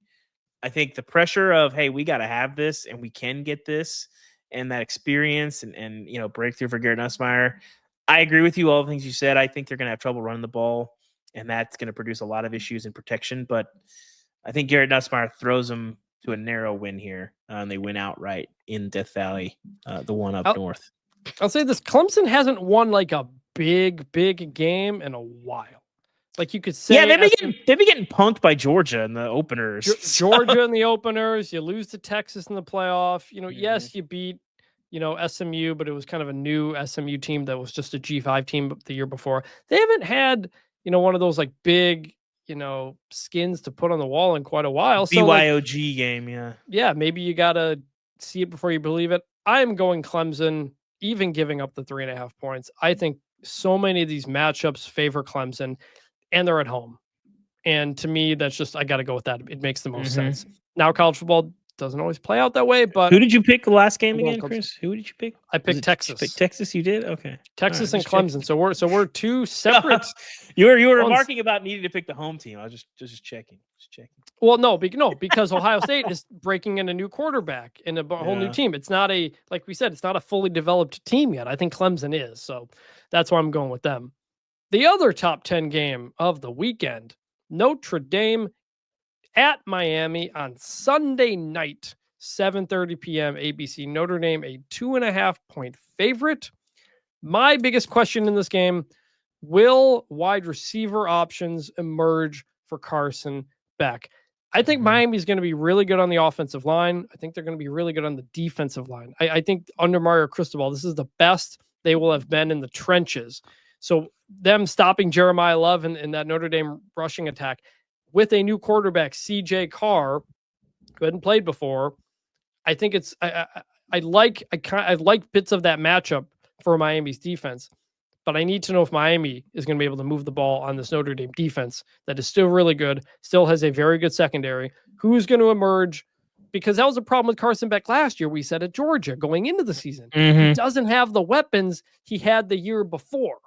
I think the pressure of, hey, we got to have this, and we can get this. And that experience and breakthrough for Garrett Nussmeier. I agree with you, all the things you said. I think they're going to have trouble running the ball, and that's going to produce a lot of issues in protection. But I think Garrett Nussmeier throws them to a narrow win here, and they win outright in Death Valley, the one up north. I'll say this. Clemson hasn't won like a big game in a while. Like you could say, yeah, they've been getting punked by Georgia in the openers. Georgia in the openers. You lose to Texas in the playoff. Yes, you beat SMU, but it was kind of a new SMU team that was just a G5 team the year before. They haven't had one of those like big skins to put on the wall in quite a while. BYOG game, yeah. Maybe you gotta see it before you believe it. I am going Clemson, even giving up the 3.5 points. I think so many of these matchups favor Clemson. And they're at home. And to me, that's just, I got to go with that. It makes the most sense. Now, college football doesn't always play out that way, but... Who did you pick the last game again, Chris? Who did you pick? I picked Texas. You picked Texas, you did? Okay. Texas and Clemson. So we're 2 separate... You were remarking about needing to pick the home team. I was just checking. Well, no, because Ohio State is breaking in a new quarterback and a whole new team. It's not like we said, it's not a fully developed team yet. I think Clemson is. So that's why I'm going with them. The other top 10 game of the weekend, Notre Dame at Miami on Sunday night, 7:30 p.m. ABC. Notre Dame, a 2.5 point favorite. My biggest question in this game, will wide receiver options emerge for Carson Beck? I think Miami is going to be really good on the offensive line. I think they're going to be really good on the defensive line. I think under Mario Cristobal, this is the best they will have been in the trenches. So them stopping Jeremiah Love in that Notre Dame rushing attack with a new quarterback, CJ Carr, who hadn't played before, I think it's I like bits of that matchup for Miami's defense, but I need to know if Miami is going to be able to move the ball on this Notre Dame defense that is still really good, still has a very good secondary. Who's going to emerge? Because that was a problem with Carson Beck last year. We said at Georgia going into the season, he doesn't have the weapons he had the year before.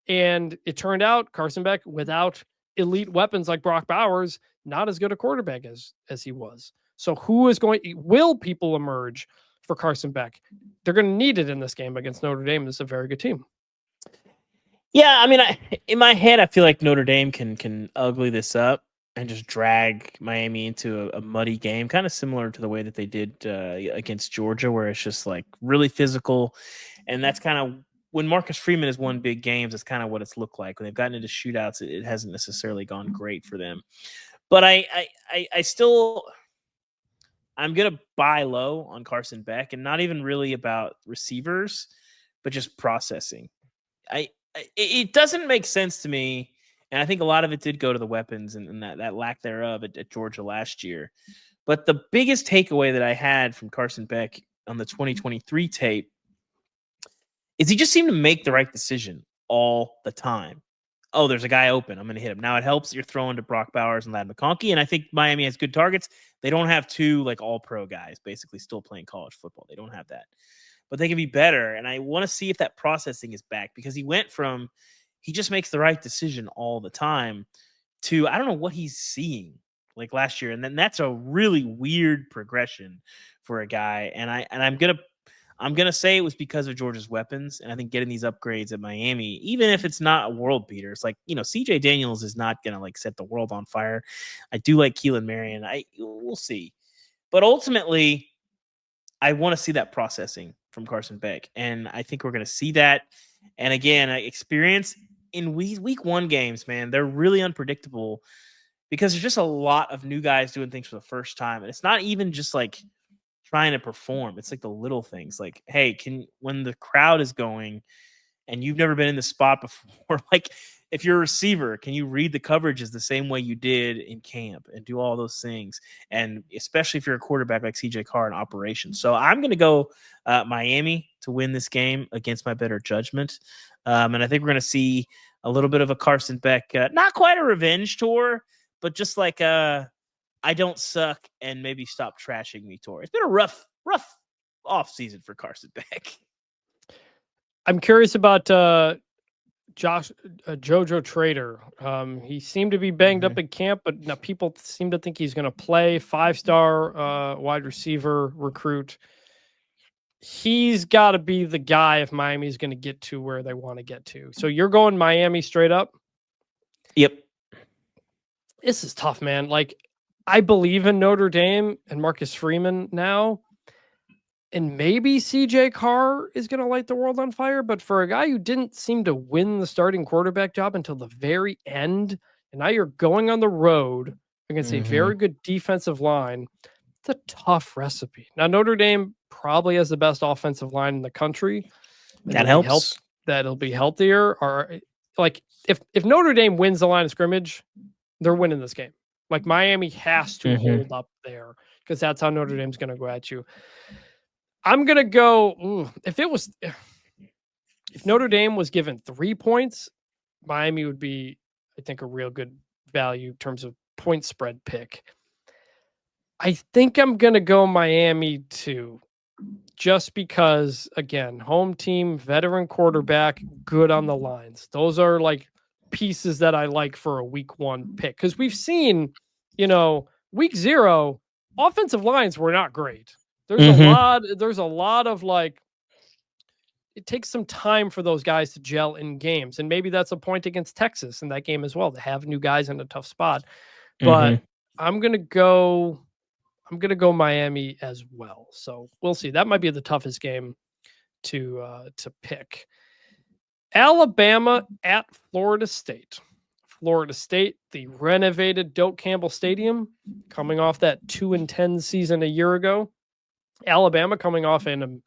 And it turned out Carson Beck, without elite weapons like Brock Bowers, not as good a quarterback as he was. So will people emerge for Carson Beck? They're going to need it in this game against Notre Dame. This is a very good team. Yeah, I mean, in my head, I feel like Notre Dame can ugly this up and just drag Miami into a muddy game, kind of similar to the way that they did against Georgia, where it's just like really physical. And that's kind of when Marcus Freeman has won big games, that's kind of what it's looked like. When they've gotten into shootouts, it hasn't necessarily gone great for them. But I still, I'm going to buy low on Carson Beck, and not even really about receivers, but just processing. It doesn't make sense to me, and I think a lot of it did go to the weapons and that lack thereof at Georgia last year. But the biggest takeaway that I had from Carson Beck on the 2023 tape is he just seemed to make the right decision all the time. Oh, there's a guy open. I'm going to hit him. Now it helps that you're throwing to Brock Bowers and Ladd McConkey, and I think Miami has good targets. They don't have two like all-pro guys basically still playing college football. They don't have that. But they can be better, and I want to see if that processing is back, because he went from he just makes the right decision all the time to I don't know what he's seeing like last year, and then that's a really weird progression for a guy. And I'm gonna say it was because of Georgia's weapons, and I think getting these upgrades at Miami, even if it's not a world beater, it's like CJ Daniels is not gonna like set the world on fire. I do like Keelan Marion. We'll see, but ultimately, I want to see that processing from Carson Beck, and I think we're going to see that. And again, experience in week one games, man, they're really unpredictable because there's just a lot of new guys doing things for the first time, and it's not even just like trying to perform. It's like the little things, like, hey, when the crowd is going and you've never been in the spot before, like if you're a receiver, can you read the coverages the same way you did in camp and do all those things? And especially if you're a quarterback like CJ Carr in operation. So I'm going to go Miami to win this game against my better judgment. And I think we're going to see a little bit of a Carson Beck, not quite a revenge tour, but just like I don't suck and maybe stop trashing me tour. It's been a rough off season for Carson Beck. I'm curious about Jojo Trader. He seemed to be banged up in camp, but now people seem to think he's going to play. 5-star wide receiver recruit. He's got to be the guy if Miami's going to get to where they want to get to. So you're going Miami straight up? Yep. This is tough, man. Like, I believe in Notre Dame and Marcus Freeman now. And maybe CJ Carr is going to light the world on fire. But for a guy who didn't seem to win the starting quarterback job until the very end, and now you're going on the road against a very good defensive line, it's a tough recipe. Now, Notre Dame probably has the best offensive line in the country. That helps. That'll be healthier. Or like if Notre Dame wins the line of scrimmage, they're winning this game. Like Miami has to hold up there because that's how Notre Dame's going to go at you. I'm going to go, if Notre Dame was given 3 points, Miami would be, I think, a real good value in terms of point spread pick. I think I'm going to go Miami too, just because, again, home team, veteran quarterback, good on the lines. Those are like pieces that I like for a week one pick. Because we've seen, week 0, offensive lines were not great. There's a lot of like, it takes some time for those guys to gel in games. And maybe that's a point against Texas in that game as well, to have new guys in a tough spot. But I'm going to go Miami as well. So we'll see. That might be the toughest game to pick. Alabama at Florida State. Florida State, the renovated Doak Campbell Stadium, coming off that 2-10 season a year ago. Alabama coming off a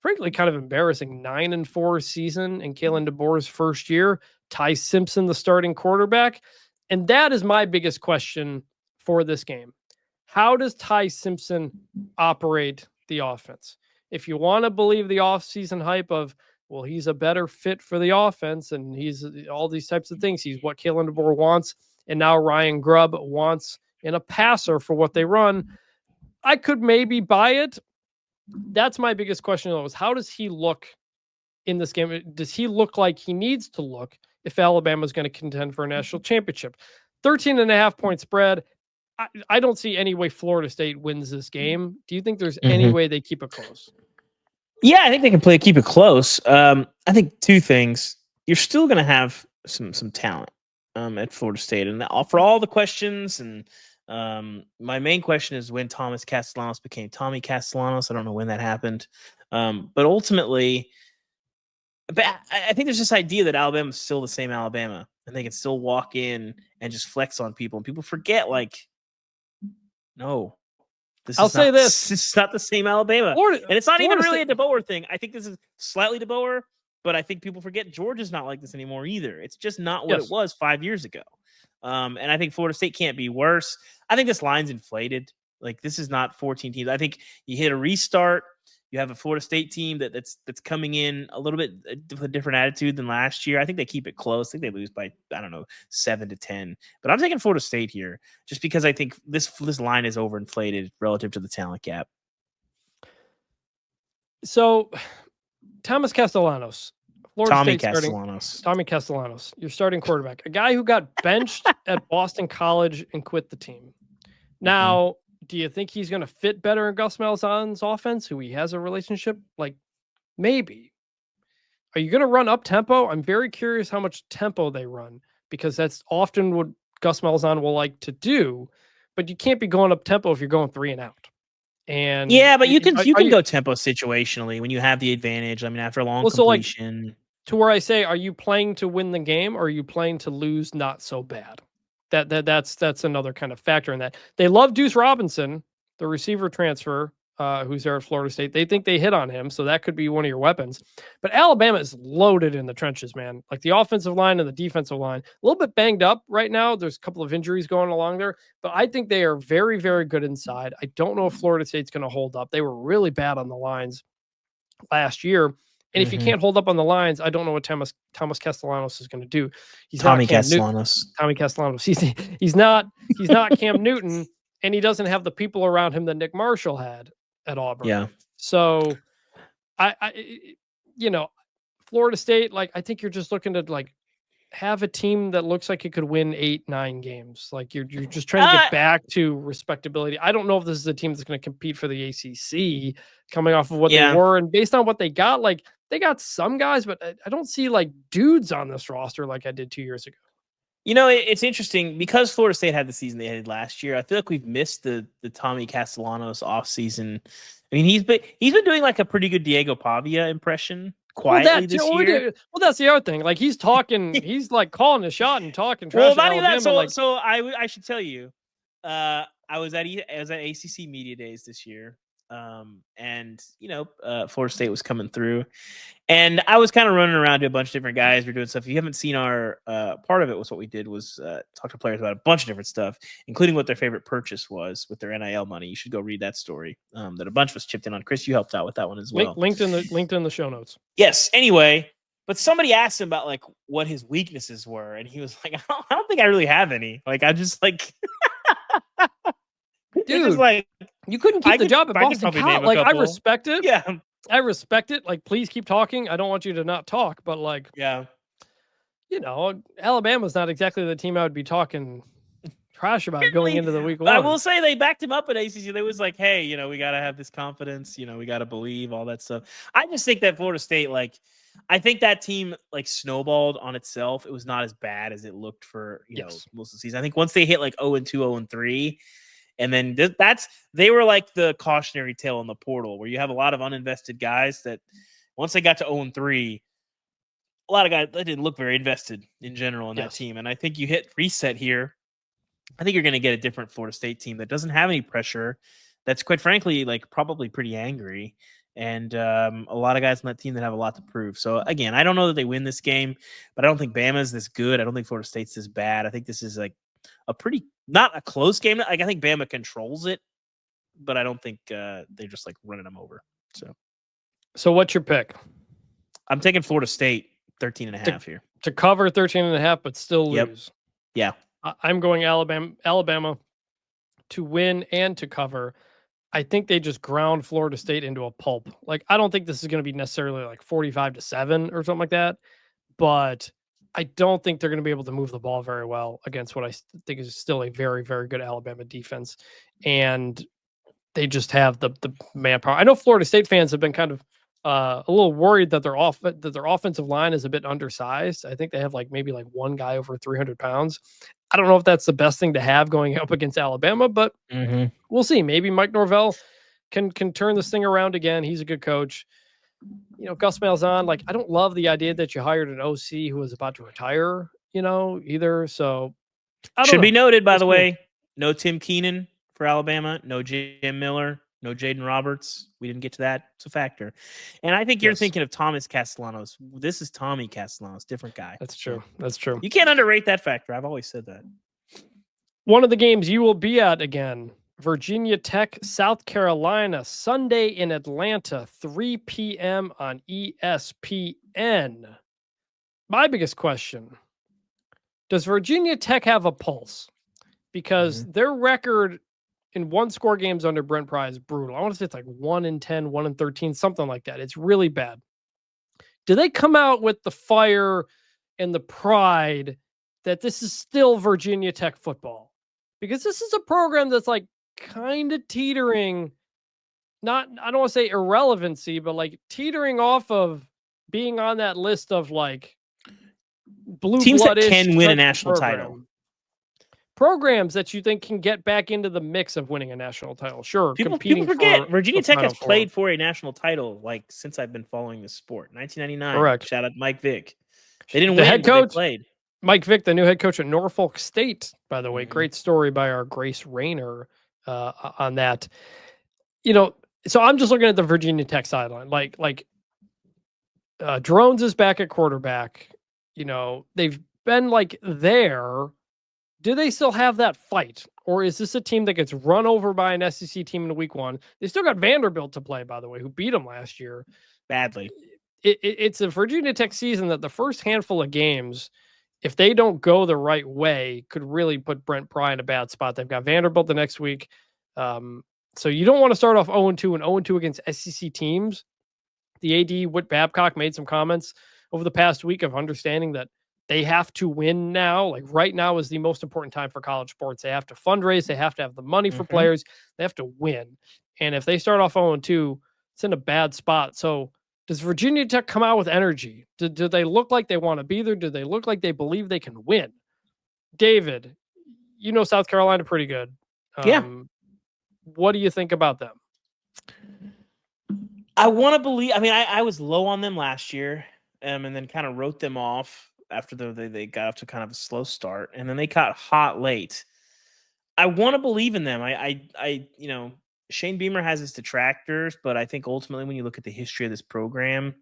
frankly kind of embarrassing 9-4 season in Kalen DeBoer's first year. Ty Simpson, the starting quarterback. And that is my biggest question for this game. How does Ty Simpson operate the offense? If you want to believe the offseason hype of, well, he's a better fit for the offense and he's all these types of things. He's what Kalen DeBoer wants. And now Ryan Grubb wants in a passer for what they run. I could maybe buy it. That's my biggest question, though, is how does he look in this game? Does he look like he needs to look if Alabama is going to contend for a national championship? 13.5 point spread. I don't see any way Florida State wins this game. Do you think there's any way they keep it close? Yeah, I think they can keep it close. I think 2 things. you're still going to have some talent at Florida State. And for all the questions, and my main question is when Thomas Castellanos became Tommy Castellanos. I don't know when that happened. But ultimately, I think there's this idea that Alabama's still the same Alabama, and they can still walk in and just flex on people. And people forget, like, no, this is not the same Alabama. Florida, and it's not Florida even really State, a DeBoer thing. I think this is slightly DeBoer, but I think people forget Georgia's not like this anymore either. It's just not what it was 5 years ago. And I think Florida State can't be worse. I think this line's inflated. Like, this is not 14 teams. I think you hit a restart. You have a Florida State team that's coming in a little bit with a different attitude than last year. I think they keep it close. I think they lose by, I don't know, 7-10. But I'm taking Florida State here just because I think this line is overinflated relative to the talent gap. So, Thomas Castellanos, Florida Tommy State Castellanos. Tommy Castellanos, your starting quarterback, a guy who got benched at Boston College and quit the team. Now, do you think he's going to fit better in Gus Malzahn's offense, who he has a relationship? Like, maybe. Are you going to run up tempo? I'm very curious how much tempo they run, because that's often what Gus Malzahn will like to do. But you can't be going up tempo if you're going 3 and out. And yeah, but you can go tempo situationally when you have the advantage. I mean, after a long completion. So to where I say, are you playing to win the game, or are you playing to lose not so bad? That's another kind of factor in that. They love Deuce Robinson, the receiver transfer, who's there at Florida State. They think they hit on him, so that could be one of your weapons. But Alabama is loaded in the trenches, man. Like, the offensive line and the defensive line, a little bit banged up right now. There's a couple of injuries going along there, but I think they are very, very good inside. I don't know if Florida State's going to hold up. They were really bad on the lines last year. And if you can't hold up on the lines, I don't know what Thomas Castellanos is going to do. He's Tommy not Cam Castellanos. Tommy Castellanos. He's not Cam Newton, and he doesn't have the people around him that Nick Marshall had at Auburn. Yeah. So I Florida State, like, I think you're just looking to, like, have a team that looks like it could win 8-9 games. Like, you're just trying to get back to respectability. I don't know if this is a team that's going to compete for the ACC coming off of what they were, and based on what they got, like, they got some guys, but I don't see, like, dudes on this roster like I did 2 years ago. You know, it's interesting because Florida State had the season they had last year. I feel like we've missed the Tommy Castellanos offseason. I mean, he's been doing, like, a pretty good Diego Pavia impression quietly this year. Well, that's the other thing. Like, he's talking, he's, like, calling a shot and talking trash. Well, not even that. So I should tell you, I was at ACC Media Days this year, and Florida State was coming through, and I was kind of running around to a bunch of different guys. We're doing stuff. If you haven't seen our part of it, was what we did was talk to players about a bunch of different stuff, including what their favorite purchase was with their NIL money. You should go read that story that a bunch of us chipped in on. Chris, you helped out with that one as well. Linked in the show notes. Yes. Anyway, but somebody asked him about, like, what his weaknesses were, and he was like, I don't think I really have any. Like, I just, like, dude, like, you couldn't keep the job at Boston College. Like, I respect it. Yeah, I respect it. Like, please keep talking. I don't want you to not talk, but, like, yeah, Alabama's not exactly the team I would be talking trash about going into the week one. I will say they backed him up at ACC. They was like, hey, we got to have this confidence. We got to believe, all that stuff. I just think that Florida State, like, I think that team, like, snowballed on itself. It was not as bad as it looked for, most of the season. I think once they hit, like, 0-2, 0-3, and then they were like the cautionary tale in the portal, where you have a lot of uninvested guys that once they got to 0-3, a lot of guys that didn't look very invested in general in that team. And I think you hit reset here. I think you're going to get a different Florida State team that doesn't have any pressure. That's, quite frankly, like, probably pretty angry. And a lot of guys on that team that have a lot to prove. So, again, I don't know that they win this game, but I don't think Bama's this good. I don't think Florida State's this bad. I think this is, like, a pretty, not a close game. Like, I think Bama controls it, but I don't think they're just, like, running them over. So what's your pick? I'm taking Florida State 13.5 here. To cover 13.5, but still lose. Yeah. I'm going Alabama to win and to cover. I think they just ground Florida State into a pulp. Like, I don't think this is going to be necessarily like 45-7 or something like that, but I don't think they're going to be able to move the ball very well against what I think is still a very, very good Alabama defense. And they just have the manpower. I know Florida State fans have been kind of A little worried that their offensive line is a bit undersized. I think they have maybe one guy over 300 pounds. I don't know if that's the best thing to have going up against Alabama, but we'll see. Maybe Mike Norvell can turn this thing around again. He's a good coach. Gus Malzahn, I don't love the idea that you hired an OC who was about to retire, either. So should be noted, by the way, no Tim Keenan for Alabama, no Jim Miller, no Jaden Roberts. We didn't get to that. It's a factor. And I think you're thinking of Thomas Castellanos. This is Tommy Castellanos, different guy. That's true. That's true. You can't underrate that factor. I've always said that. One of the games you will be at again, Virginia Tech, South Carolina, Sunday in Atlanta, 3 p.m. on ESPN. My biggest question, does Virginia Tech have a pulse? Because their record in one-score games under Brent Pry is brutal. I want to say it's 1-10, 1-13, something like that. It's really bad. Do they come out with the fire and the pride that this is still Virginia Tech football? Because this is a program that's kind of teetering, I don't want to say irrelevancy, but teetering off of being on that list of blue teams that blood-ish can win a national title. Programs that you think can get back into the mix of winning a national title. Sure. People forget Virginia Tech has played for a national title since I've been following this sport. 1999. Correct. Shout out Mike Vick. They didn't win, the head coach, they played. Mike Vick, the new head coach at Norfolk State, by the way. Great story by our Grace Rayner on that. So I'm just looking at the Virginia Tech sideline. Drones is back at quarterback. They've been there. Do they still have that fight? Or is this a team that gets run over by an SEC team in week 1? They still got Vanderbilt to play, by the way, who beat them last year. Badly. It's a Virginia Tech season that the first handful of games, if they don't go the right way, could really put Brent Pry in a bad spot. They've got Vanderbilt the next week. So you don't want to start off 0-2 and 0-2 against SEC teams. The AD, Whit Babcock, made some comments over the past week of understanding that they have to win now. Right now is the most important time for college sports. They have to fundraise. They have to have the money for players. They have to win. And if they start off 0-2, it's in a bad spot. So does Virginia Tech come out with energy? Do they look like they want to be there? Do they look like they believe they can win? David, South Carolina pretty good. Yeah. What do you think about them? I want to believe. I mean, I was low on them last year, and then kind of wrote them off after they got off to kind of a slow start, and then they got hot late. I want to believe in them. I Shane Beamer has his detractors, but I think ultimately when you look at the history of this program,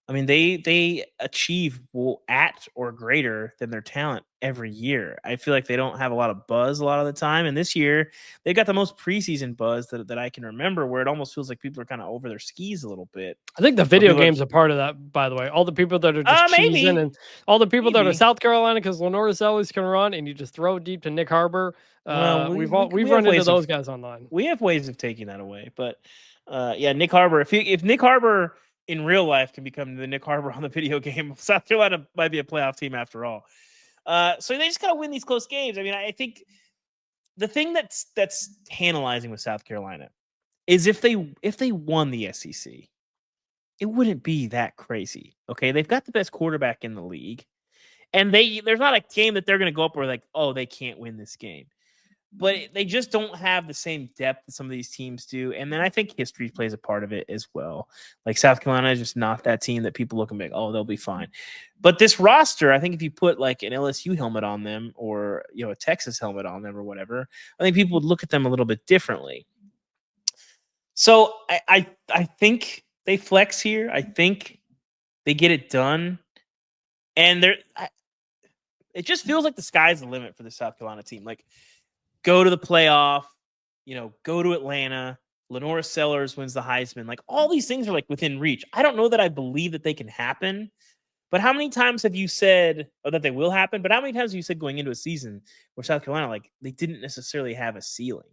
I mean, they achieve at or greater than their talent every year. I feel like they don't have a lot of buzz a lot of the time. And this year, they got the most preseason buzz that I can remember, where it almost feels like people are kind of over their skis a little bit. I think the video game's a part of that, by the way. All the people that are just cheesing, and all the people that are South Carolina because Lenora Sellers can run, and you just throw deep to Nick Harbor. We've run into those guys online. We have ways of taking that away. But, Nick Harbor, if Nick Harbor in real life can become the Nick Harbor on the video game, South Carolina might be a playoff team after all. So they just got to win these close games. I mean, I think the thing that's tantalizing with South Carolina is if they won the SEC, it wouldn't be that crazy. Okay, they've got the best quarterback in the league, and there's not a game that they're going to go up where they can't win this game. But they just don't have the same depth that some of these teams do. And then I think history plays a part of it as well. South Carolina is just not that team that people look and be they'll be fine. But this roster, I think if you put an LSU helmet on them, or a Texas helmet on them or whatever, I think people would look at them a little bit differently. So I think they flex here. I think they get it done. And it just feels like the sky's the limit for the South Carolina team. Go to the playoff, go to Atlanta. Lenora Sellers wins the Heisman. All these things are within reach. I don't know that I believe that they can happen, but how many times have you said that they will happen? But how many times have you said going into a season where South Carolina, they didn't necessarily have a ceiling?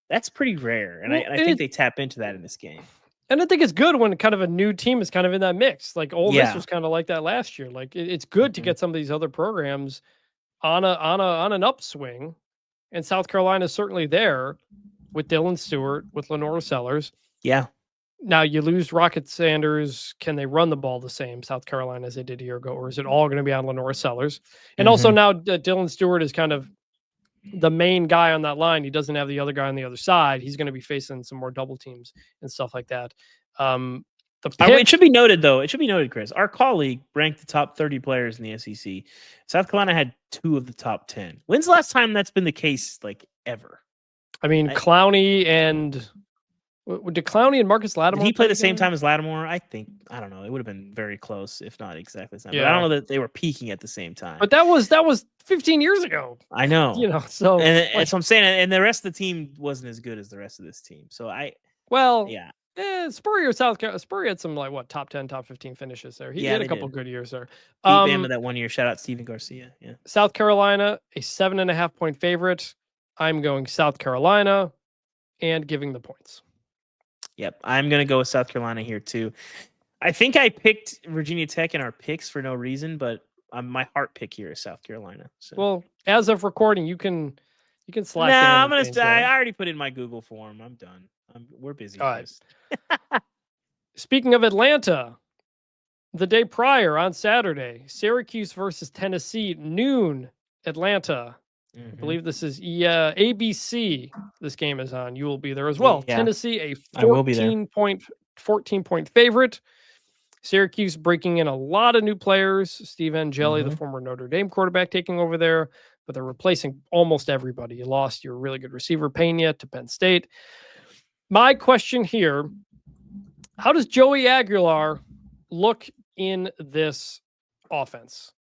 That's pretty rare. And I think they tap into that in this game. And I think it's good when kind of a new team is kind of in that mix. Ole Miss was kind of like that last year. It's good to get some of these other programs on an upswing. And South Carolina is certainly there with Dylan Stewart, with Lenora Sellers. Yeah. Now you lose Rocket Sanders. Can they run the ball the same, South Carolina, as they did a year ago, or is it all going to be on Lenore Sellers? And also now Dylan Stewart is kind of the main guy on that line. He doesn't have the other guy on the other side. He's going to be facing some more double teams and stuff like that. It should be noted, though. It should be noted, Chris. Our colleague ranked the top 30 players in the SEC. South Carolina had 2 of the top 10. When's the last time that's been the case, like, ever? I mean, Clowney and did Clowney and Marcus Lattimore? Did he play the same time as Lattimore? I don't know. It would have been very close, if not exactly the same. Yeah. But I don't know that they were peaking at the same time. But that was 15 years ago. I know. So and that's what I'm saying. And the rest of the team wasn't as good as the rest of this team. So Spurrier, South Carolina. Spurrier had some top 10, top 15 finishes there. He had a couple good years there. Beat Bama that 1 year. Shout out Steven Garcia. Yeah. South Carolina, a 7.5 point favorite. I'm going South Carolina and giving the points. Yep. I'm going to go with South Carolina here too. I think I picked Virginia Tech in our picks for no reason, but my heart pick here is South Carolina. So. Well, as of recording, you can slack. No, I'm going to. I already put in my Google form. I'm done. We're busy. All right. Speaking of Atlanta, the day prior on Saturday, Syracuse versus Tennessee, noon, Atlanta. I believe this is ABC. This game is on. You will be there as well. Yeah. Tennessee, a 14 point favorite. Syracuse breaking in a lot of new players. Steve Angeli, the former Notre Dame quarterback, taking over there, but they're replacing almost everybody. You lost your really good receiver, Pena, to Penn State. My question here, how does Joey Aguilar look in this offense?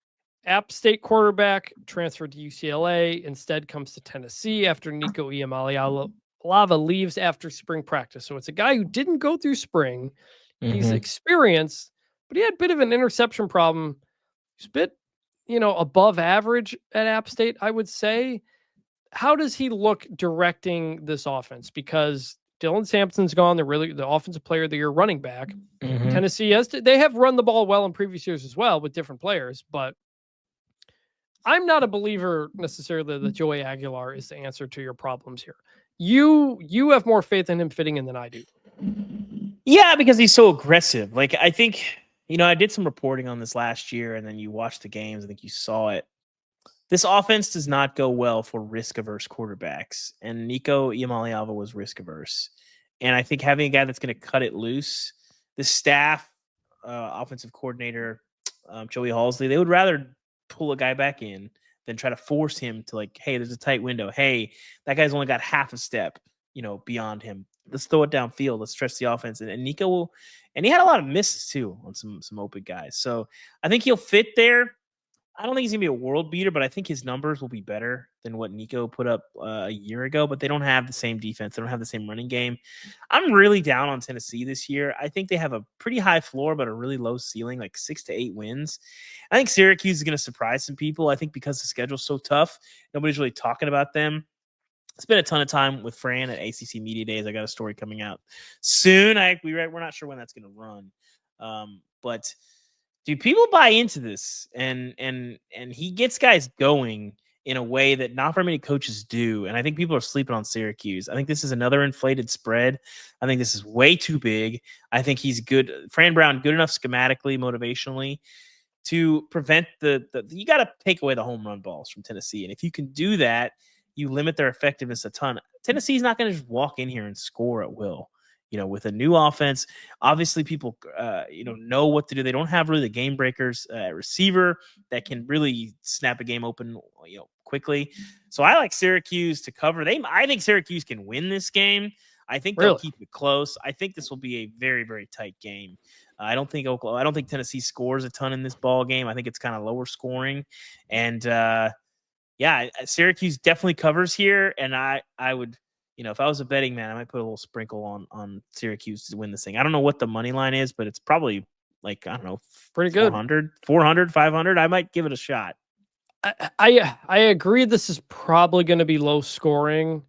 App State quarterback transferred to UCLA, instead comes to Tennessee after Nico Iamaleava leaves after spring practice. So it's a guy who didn't go through spring. He's experienced, but he had a bit of an interception problem. He's a bit, above average at App State, I would say. How does he look directing this offense? Because Dylan Sampson's gone. They're really the offensive player of the year running back. Tennessee they have run the ball well in previous years as well with different players, but I'm not a believer necessarily that Joey Aguilar is the answer to your problems here. You have more faith in him fitting in than I do. Yeah, because he's so aggressive. Like, I think, I did some reporting on this last year, and then you watched the games. I think you saw it. This offense does not go well for risk-averse quarterbacks, and Nico Iamaleava was risk-averse. And I think having a guy that's going to cut it loose, the staff, offensive coordinator, Joey Halsley, they would rather pull a guy back in than try to force him to, like, hey, there's a tight window. Hey, that guy's only got half a step, beyond him. Let's throw it downfield. Let's stretch the offense. And Nico he had a lot of misses too on some open guys. So I think he'll fit there. I don't think he's going to be a world beater, but I think his numbers will be better than what Nico put up a year ago, but they don't have the same defense. They don't have the same running game. I'm really down on Tennessee this year. I think they have a pretty high floor, but a really low ceiling, like 6 to 8 wins. I think Syracuse is going to surprise some people. I think because the schedule's so tough, nobody's really talking about them. Spent a ton of time with Fran at ACC Media Days. I got a story coming out soon. We're not sure when that's going to run. But do people buy into this? And he gets guys going in a way that not very many coaches do. And I think people are sleeping on Syracuse. I think this is another inflated spread. I think this is way too big. I think he's good. Fran Brown, good enough schematically, motivationally to prevent you got to take away the home run balls from Tennessee. And if you can do that, you limit their effectiveness a ton. Tennessee's not going to just walk in here and score at will. With a new offense, obviously people, know what to do. They don't have really the game breakers receiver that can really snap a game open, quickly. So I like Syracuse to cover. I think Syracuse can win this game. I think they'll keep it close. I think this will be a very, very tight game. I don't think Tennessee scores a ton in this ball game. I think it's kind of lower scoring, and Syracuse definitely covers here. And I would. If I was a betting man, I might put a little sprinkle on Syracuse to win this thing. I don't know what the money line is, but it's probably like, I don't know, pretty good. 400, 500. I might give it a shot. I agree. This is probably going to be low scoring.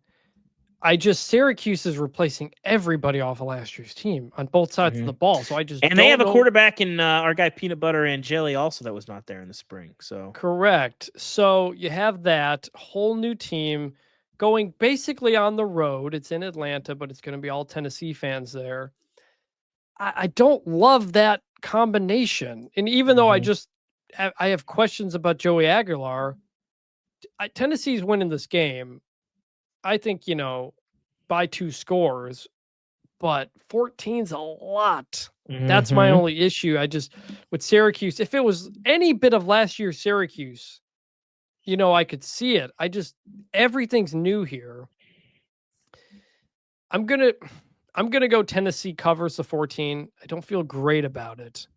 Syracuse is replacing everybody off of last year's team on both sides of the ball. So they have a quarterback in our guy Peanut Butter and Jelly also that was not there in the spring. So correct. So you have that whole new team going basically on the road. It's in Atlanta, but it's going to be all Tennessee fans there. I don't love that combination. And even though I have questions about Joey Aguilar, Tennessee's winning this game. I think, by 2 scores, but 14's a lot. That's my only issue. With Syracuse, if it was any bit of last year's Syracuse, I could see it. Everything's new here. I'm going to go Tennessee covers the 14. I don't feel great about it.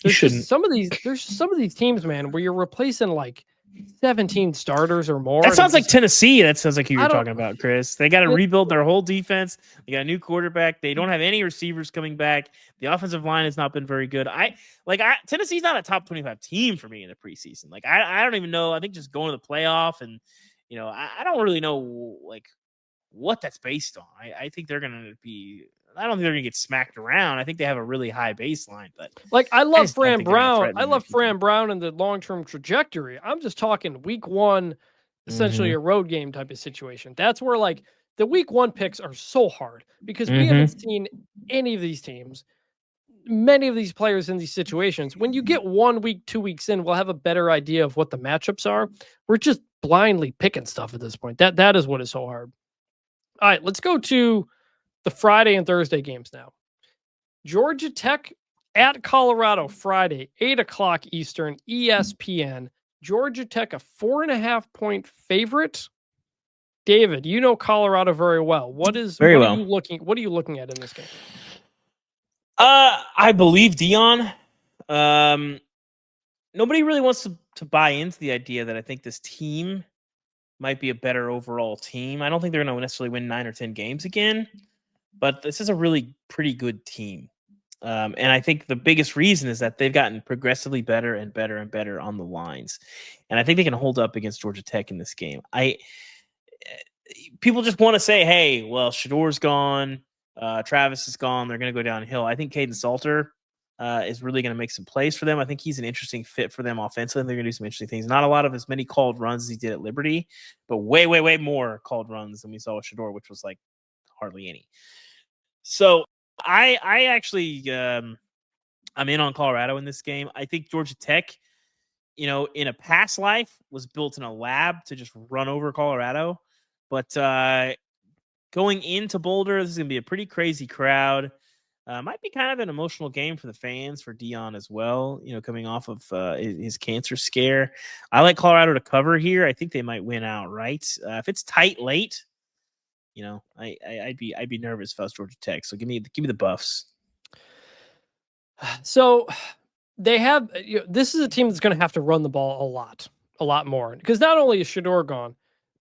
There's some of these teams, man, where you're replacing like 17 starters or more. That sounds like Tennessee. That sounds like who you're talking about, Chris. They got to rebuild their whole defense. They got a new quarterback. They don't have any receivers coming back. The offensive line has not been very good. Tennessee's not a top 25 team for me in the preseason. Like, I don't even know. I think just going to the playoff and, I don't really know like what that's based on. I think they're going to be. I don't think they're going to get smacked around. I think they have a really high baseline, but I love Fran Brown. I love Fran Brown and the long-term trajectory. I'm just talking week 1, essentially a road game type of situation. That's where the week 1 picks are so hard because we haven't seen any of these teams, many of these players in these situations. When you get 1 week, 2 weeks in, we'll have a better idea of what the matchups are. We're just blindly picking stuff at this point. That is what is so hard. All right, let's go to the Friday and Thursday games now. Georgia Tech at Colorado Friday, 8:00 Eastern, ESPN. Georgia Tech, a 4.5-point favorite. David, you know Colorado very well. What are you looking at in this game? I believe Dion. Nobody really wants to buy into the idea that I think this team might be a better overall team. I don't think they're going to necessarily win 9 or 10 games again. But this is a really pretty good team. And I think the biggest reason is that they've gotten progressively better and better and better on the lines. And I think they can hold up against Georgia Tech in this game. People just want to say, hey, well, Shador's gone. Travis is gone. They're going to go downhill. I think Caden Salter is really going to make some plays for them. I think he's an interesting fit for them offensively. They're going to do some interesting things. Not a lot of as many called runs as he did at Liberty, but way, way, way more called runs than we saw with Shador, which was like hardly any. So I actually I'm in on Colorado in this game. I think Georgia Tech, in a past life was built in a lab to just run over Colorado. But going into Boulder, this is going to be a pretty crazy crowd. Might be kind of an emotional game for the fans, for Dion as well, coming off of his cancer scare. I like Colorado to cover here. I think they might win outright. If it's tight late, I'd be nervous if I was Georgia Tech. So give me the Buffs. So they have. This is a team that's going to have to run the ball a lot more, because not only is Shador gone,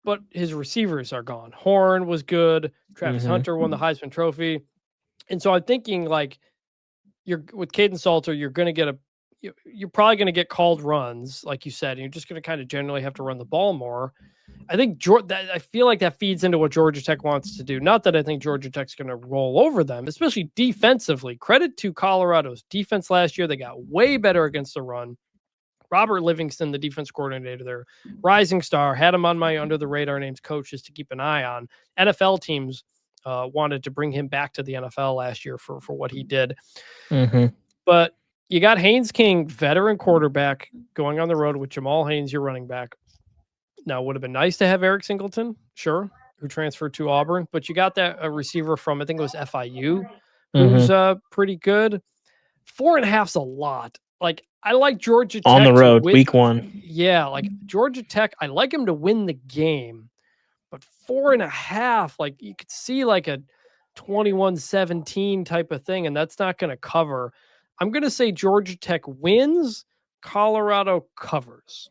but his receivers are gone. Horn was good. Travis Hunter won the Heisman Trophy, and so I'm thinking you're with Caden Salter, you're going to get you're probably going to get called runs, like you said, and you're just going to kind of generally have to run the ball more. I think I feel like that feeds into what Georgia Tech wants to do. Not that I think Georgia Tech's going to roll over them, especially defensively. Credit to Colorado's defense last year. They got way better against the run. Robert Livingston, the defense coordinator there, rising star, had him on my under the radar names coaches to keep an eye on. NFL teams wanted to bring him back to the NFL last year for what he did. But you got Haynes King, veteran quarterback, going on the road with Jamal Haynes, your running back. Now, it would have been nice to have Eric Singleton, sure, who transferred to Auburn, but you got that a receiver from, I think it was FIU, who's pretty good. 4.5's a lot. I like Georgia Tech on the road, week 1. Yeah, Georgia Tech, I like him to win the game, but 4.5, you could see a 21-17 type of thing, and that's not going to cover. I'm going to say Georgia Tech wins, Colorado covers.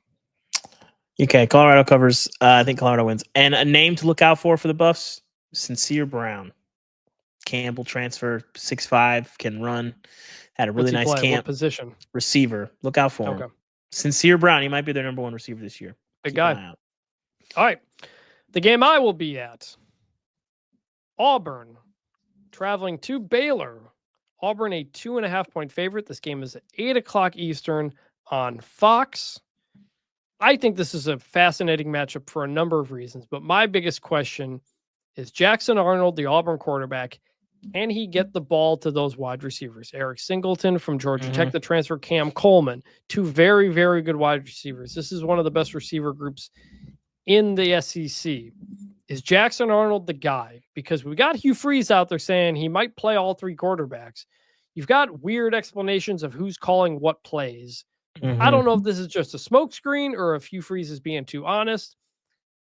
Okay, Colorado covers. I think Colorado wins. And a name to look out for the Buffs, Sincere Brown. Campbell transfer, 6'5", can run. Had a really nice camp. What position? Receiver. Look out for him. Sincere Brown. He might be their number 1 receiver this year. Big guy. All right. The game I will be at. Auburn. Traveling to Baylor. Auburn, a 2.5-point favorite. This game is at 8:00 Eastern on Fox. I think this is a fascinating matchup for a number of reasons, but my biggest question is Jackson Arnold, the Auburn quarterback. Can he get the ball to those wide receivers? Eric Singleton from Georgia Tech, the transfer, Cam Coleman, two very, very good wide receivers. This is one of the best receiver groups in the SEC. Is Jackson Arnold the guy? Because we got Hugh Freeze out there saying he might play all three quarterbacks. You've got weird explanations of who's calling what plays. I don't know if this is just a smokescreen or if Hugh Freeze is being too honest.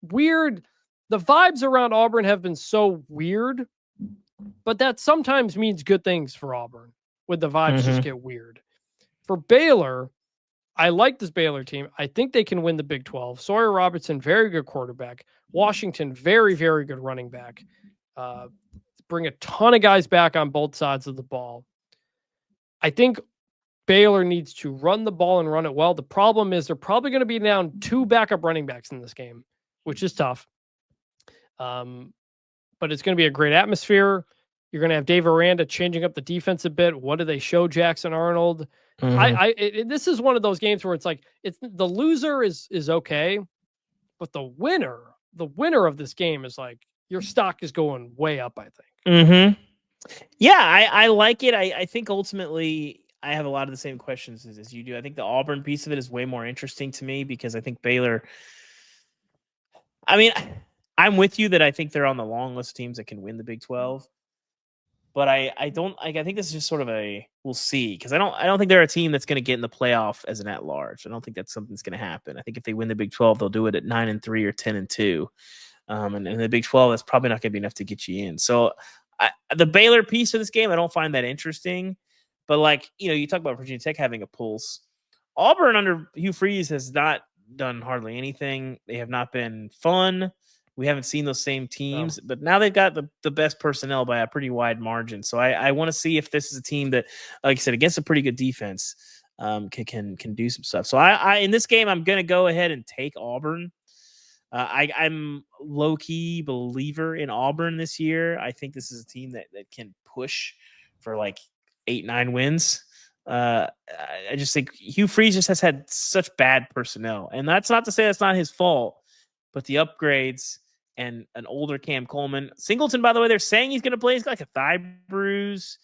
Weird. The vibes around Auburn have been so weird, but that sometimes means good things for Auburn when the vibes just get weird. For Baylor, I like this Baylor team. I think they can win the Big 12. Sawyer Robertson, very good quarterback. Washington, very, very good running back. Bring a ton of guys back on both sides of the ball. I think Baylor needs to run the ball and run it well. The problem is they're probably going to be down 2 backup running backs in this game, which is tough. But it's going to be a great atmosphere. You're going to have Dave Aranda changing up the defense a bit. What do they show Jackson Arnold? This is one of those games where it's like the loser is okay, but the winner of this game is like your stock is going way up, I think. Yeah, I like it. I think ultimately I have a lot of the same questions as you do. I think the Auburn piece of it is way more interesting to me because I think Baylor. I mean, I'm with you that I think they're on the long list of teams that can win the Big 12. But I think this is just sort of a we'll see because I don't think they're a team that's going to get in the playoff as an at-large. I don't think that's something that's going to happen. I think if they win the Big 12, they'll do it at 9-3 or 10-2. And in the Big 12, that's probably not going to be enough to get you in. So the Baylor piece of this game, I don't find that interesting. But like you talk about Virginia Tech having a pulse. Auburn under Hugh Freeze has not done hardly anything. They have not been fun. We haven't seen those same teams, but now they've got the best personnel by a pretty wide margin. So I want to see if this is a team that, like I said, against a pretty good defense, can do some stuff. So I in this game, I'm going to go ahead and take Auburn. I'm low key believer in Auburn this year. I think this is a team that can push for like 8-9 wins. I just think Hugh Freeze just has had such bad personnel, and that's not to say that's not his fault, but the upgrades. And an older Cam Coleman. Singleton, by the way, they're saying he's going to play. He's got like a thigh bruise.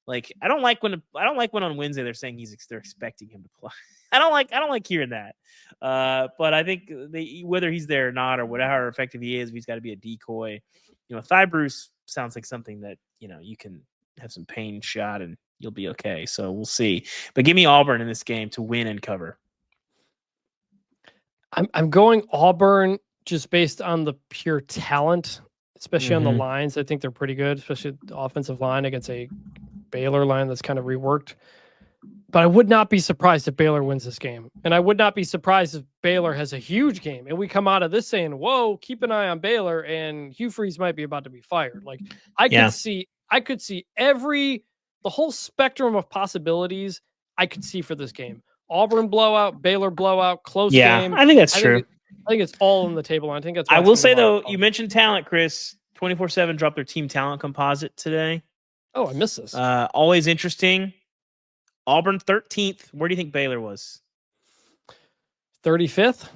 Like I don't like when on Wednesday they're saying they're expecting him to play. I don't like hearing that. But I think whether he's there or not, or whatever effective he is, if he's got to be a decoy. Thigh bruise sounds like something that you can have some pain shot and you'll be okay. So we'll see. But give me Auburn in this game to win and cover. I'm going Auburn. Just based on the pure talent, especially on the lines. I think they're pretty good, especially the offensive line against a Baylor line that's kind of reworked. But I would not be surprised if Baylor wins this game. And I would not be surprised if Baylor has a huge game. And we come out of this saying, whoa, keep an eye on Baylor, and Hugh Freeze might be about to be fired. Like I could see the whole spectrum of possibilities I could see for this game. Auburn blowout, Baylor blowout, close game. I think that's true. I think it's all on the table. I think that's. I will say though, you mentioned talent, Chris. 24/7 dropped their team talent composite today. Oh, I missed this. Always interesting. Auburn 13th. Where do you think Baylor was? 35th.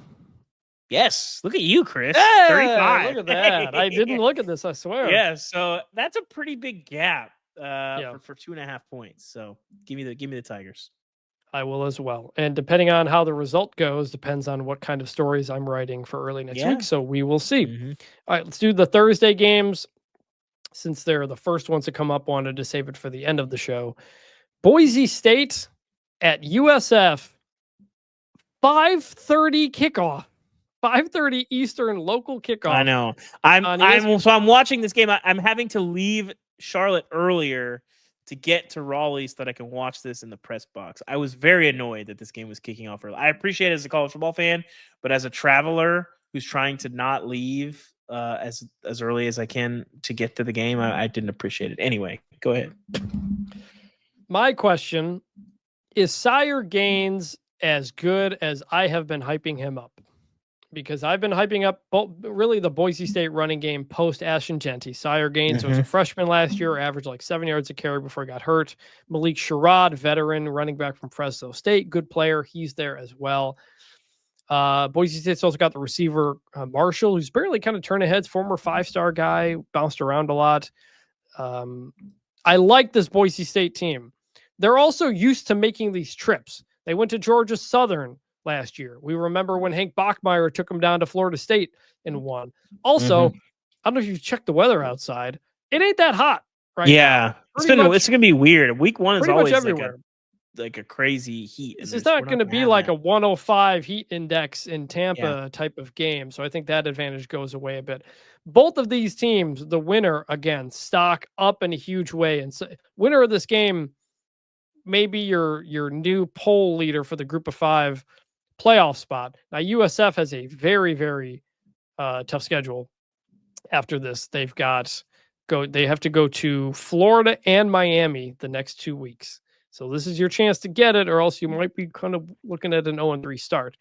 Yes. Look at you, Chris. Hey, 35. Look at that. I didn't look at this. I swear. Yeah. So that's a pretty big gap for 2.5 points. So give me the Tigers. I will as well. And depending on how the result goes, depends on what kind of stories I'm writing for early next week. So we will see. All right, let's do the Thursday games. Since they're the first ones to come up, wanted to save it for the end of the show. Boise State at USF, 5:30 kickoff. 5:30 Eastern local kickoff. I know. I'm watching this game. I'm having to leave Charlotte earlier to get to Raleigh so that I can watch this in the press box. I was very annoyed that this game was kicking off early. I appreciate it as a college football fan, but as a traveler who's trying to not leave as early as I can to get to the game, I didn't appreciate it. Anyway, go ahead. My question is Sire Gaines as good as I have been hyping him up? Because I've been hyping up really the Boise State running game post Ashton Genty. Sire Gaines was a freshman last year, averaged like 7 yards a carry before he got hurt. Malik Sherrod, veteran running back from Fresno State, good player. He's there as well. Boise State's also got the receiver Marshall, who's barely kind of turning heads, former 5-star guy, bounced around a lot. I like this Boise State team. They're also used to making these trips. They went to Georgia Southern last year. We remember when Hank Bachmeier took them down to Florida State and won. Also, I don't know if you've checked the weather outside. It ain't that hot right now. It's gonna be weird. Week 1 is always everywhere. like a crazy heat. This is not going to be like a 105 heat index in Tampa type of game. So I think that advantage goes away a bit. Both of these teams, the winner again, stock up in a huge way. And so, winner of this game, maybe your new poll leader for the group of 5 playoff spot. Now USF has a very, very tough schedule after this. They have to go to Florida and Miami the next 2 weeks. So this is your chance to get it, or else you might be kind of looking at an 0-3 start.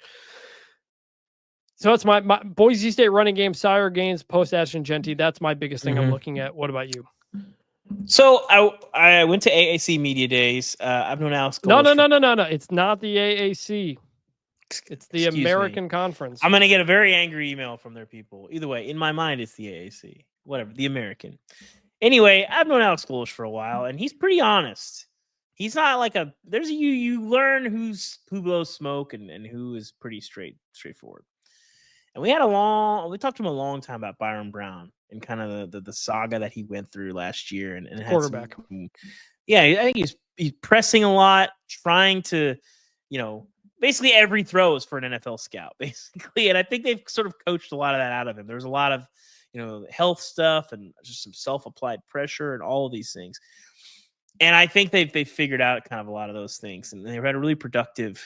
So that's my Boise State running game, Sire Gaines, post Ashton Genty. That's my biggest thing I'm looking at. What about you? So I went to AAC Media Days. I've known Alex. No. It's not the AAC. It's the American Conference. I'm going to get a very angry email from their people. Either way, in my mind, it's the AAC. Whatever, the American. Anyway, I've known Alex Golesh for a while, and he's pretty honest. He's not like you learn who blows smoke and who is pretty straightforward. And we talked to him a long time about Byron Brown and kind of the saga that he went through last year and quarterback. I think he's pressing a lot, trying to, basically every throw is for an NFL scout, basically. And I think they've sort of coached a lot of that out of him. There's a lot of, health stuff and just some self-applied pressure and all of these things. And I think they've figured out kind of a lot of those things. And they've had a really productive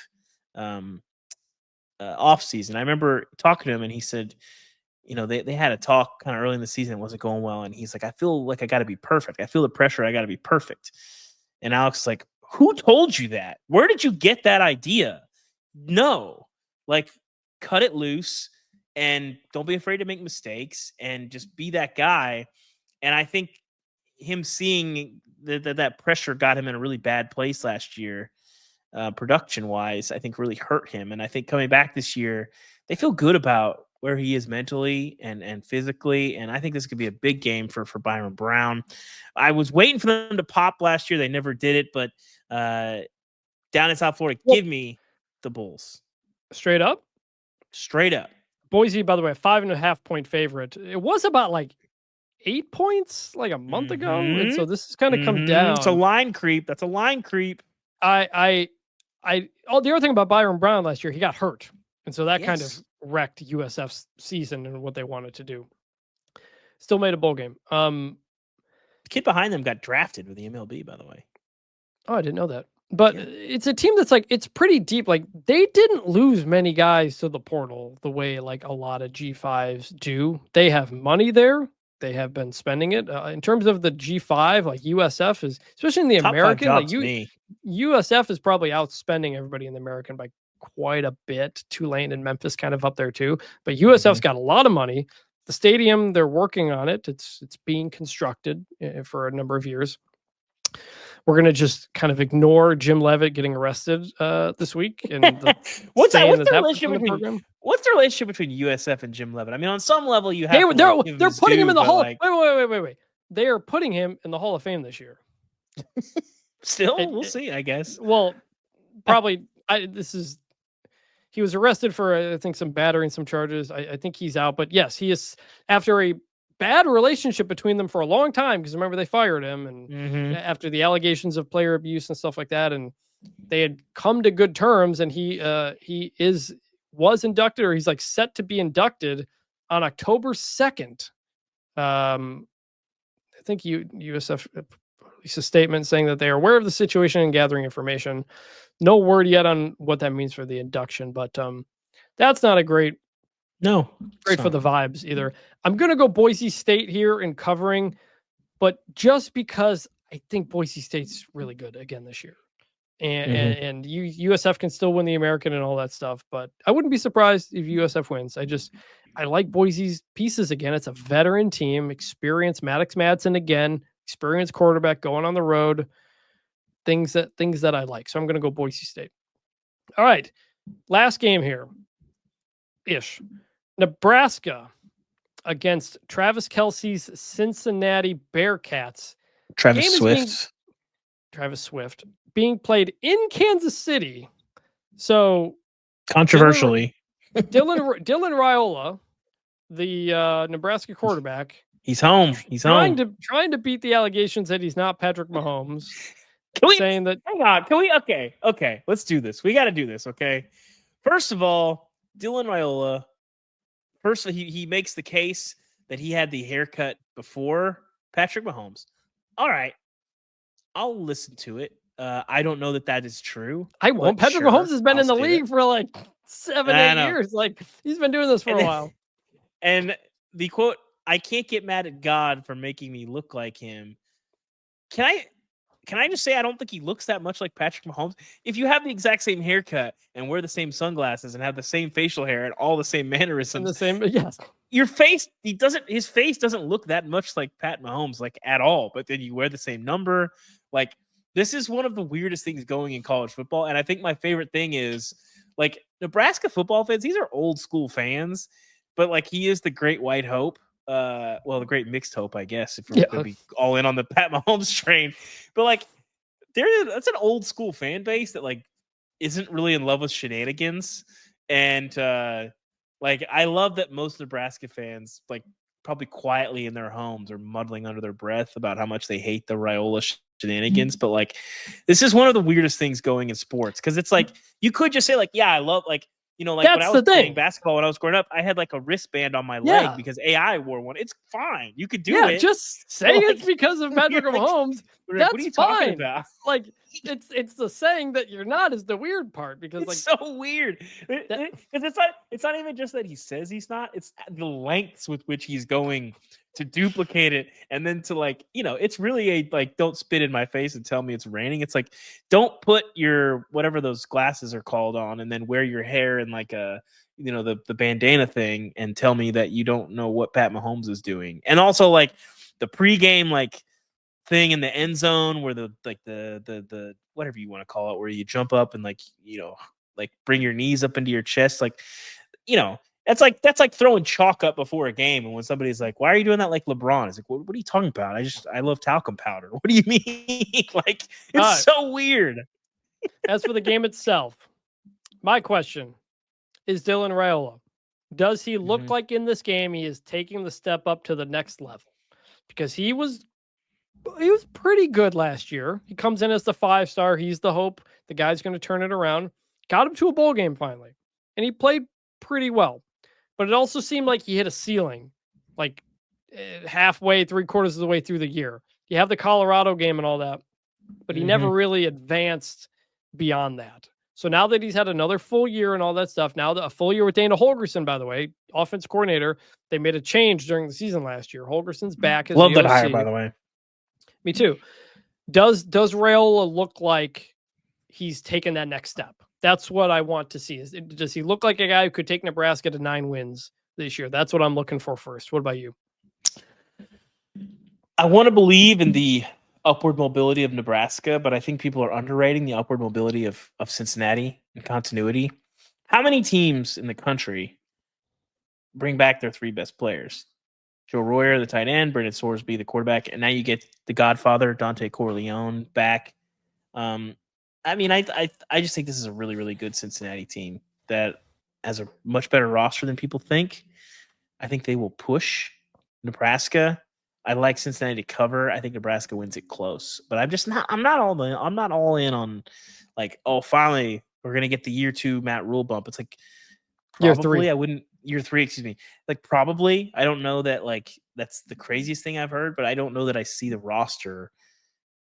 off season. I remember talking to him and he said, they had a talk kind of early in the season. It wasn't going well. And he's like, I feel like I got to be perfect. I feel the pressure. I got to be perfect. And Alex is like, who told you that? Where did you get that idea? No, like cut it loose and don't be afraid to make mistakes and just be that guy. And I think him seeing that pressure got him in a really bad place last year, production wise, I think really hurt him. And I think coming back this year, they feel good about where he is mentally and physically. And I think this could be a big game for Byron Brown. I was waiting for them to pop last year. They never did it, but down in South Florida, give me the Bulls. Straight up. Boise, by the way, a 5.5 point favorite. It was about like 8 points like a month ago. And so this has kind of come down. It's a line creep. That's a line creep. The other thing about Byron Brown last year, he got hurt. And so that kind of wrecked USF's season and what they wanted to do. Still made a bowl game. The kid behind them got drafted with the MLB, by the way. Oh, I didn't know that. But it's a team that's like, it's pretty deep. Like they didn't lose many guys to the portal the way like a lot of G5s do. They have money there. They have been spending it. In terms of the G5, like USF is, especially in the Top American, like USF is probably outspending everybody in the American by quite a bit. Tulane and Memphis kind of up there too. But USF's got a lot of money. The stadium, they're working on it. It's being constructed for a number of years. We're going to just kind of ignore Jim Leavitt getting arrested this week. And what's the relationship between USF and Jim Leavitt? I mean, on some level, you have they're putting him in the Hall. Wait. They are putting him in the Hall of Fame this year. Still, we'll see, I guess. Well, probably. He was arrested for, I think, some battery and some charges. I think he's out. But yes, he is, after a bad relationship between them for a long time, because remember they fired him and after the allegations of player abuse and stuff like that, and they had come to good terms, and he was inducted, or he's like set to be inducted on October 2nd. I think USF released a statement saying that they are aware of the situation and gathering information. No word yet on what that means for the induction, but that's not a great for the vibes either. I'm going to go Boise State here in covering, but just because I think Boise State's really good again this year. And USF can still win the American and all that stuff, but I wouldn't be surprised if USF wins. I like Boise's pieces again. It's a veteran team, experienced Maddox Madsen again, experienced quarterback going on the road, things that I like. So I'm going to go Boise State. All right. Last game here. Nebraska against Travis Kelce's Cincinnati Bearcats. Travis Swift. Travis Swift being played in Kansas City. So controversially, Dylan Raiola, the Nebraska quarterback, he's home. Trying to beat the allegations that he's not Patrick Mahomes. Saying that, hang on, can we? Okay, let's do this. We got to do this. Okay, first of all, Dylan Raiola. First, he makes the case that he had the haircut before Patrick Mahomes. All right, I'll listen to it. I don't know that is true. I won't. Patrick Mahomes has been in the league for like 7-8 years. Like he's been doing this for a while. And the quote, "I can't get mad at God for making me look like him." Can I just say I don't think he looks that much like Patrick Mahomes? If you have the exact same haircut and wear the same sunglasses and have the same facial hair and all the same mannerisms, yes, your face his face doesn't look that much like Pat Mahomes, like at all. But then you wear the same number. Like this is one of the weirdest things going in college football. And I think my favorite thing is like Nebraska football fans. These are old school fans, but like he is the great white hope. The great mixed hope, I guess, if we're going to be all in on the Pat Mahomes train. But like, that's an old school fan base that like isn't really in love with shenanigans. And like, I love that most Nebraska fans like probably quietly in their homes are muddling under their breath about how much they hate the Raiola shenanigans. But like, this is one of the weirdest things going in sports because it's like you could just say like, yeah, I love like. You know, like when I was playing basketball when I was growing up, I had like a wristband on my leg because AI wore one. It's fine. You could do it. Yeah, just say it's because of Patrick Mahomes. That's what are you fine. Talking about? Like it's the saying that you're not is the weird part because it's like so weird. Because it's not even just that he says he's not. It's the lengths with which he's going to duplicate it, and then to like, you know, it's really a like, don't spit in my face and tell me it's raining. It's like, don't put your whatever those glasses are called on, and then wear your hair in like a, you know, the bandana thing, and tell me that you don't know what Pat Mahomes is doing. And also like the pregame like thing in the end zone where the whatever you want to call it, where you jump up and like, you know, like bring your knees up into your chest, like, you know. That's like throwing chalk up before a game. And when somebody's like, why are you doing that like LeBron? It's like, what are you talking about? I love talcum powder. What do you mean? Like, it's so weird. As for the game itself, my question is Dylan Raiola. Does he look like in this game he is taking the step up to the next level? Because he was pretty good last year. He comes in as the 5-star. He's the hope. The guy's going to turn it around. Got him to a bowl game finally. And he played pretty well. But it also seemed like he hit a ceiling, like halfway, 3/4 of the way through the year. You have the Colorado game and all that, but he never really advanced beyond that. So now that he's had another full year and all that stuff, now a full year with Dana Holgorsen, by the way, offense coordinator, they made a change during the season last year. Holgerson's back. Love that hire, by the way. Me too. Does Raiola look like he's taken that next step? That's what I want to see. Does he look like a guy who could take Nebraska to 9 wins this year? That's what I'm looking for first. What about you? I want to believe in the upward mobility of Nebraska, but I think people are underrating the upward mobility of Cincinnati and continuity. How many teams in the country bring back their 3 best players? Joe Royer, the tight end, Brendan Sorsby, the quarterback, and now you get the Godfather, Dante Corleone, back. I mean, I just think this is a really, really good Cincinnati team that has a much better roster than people think. I think they will push Nebraska. I like Cincinnati to cover. I think Nebraska wins it close, but I'm not all in on like, oh, finally we're going to get the year 2 Matt Rule bump. It's like probably year 3, excuse me. Like probably, I don't know that like that's the craziest thing I've heard, but I don't know that I see the roster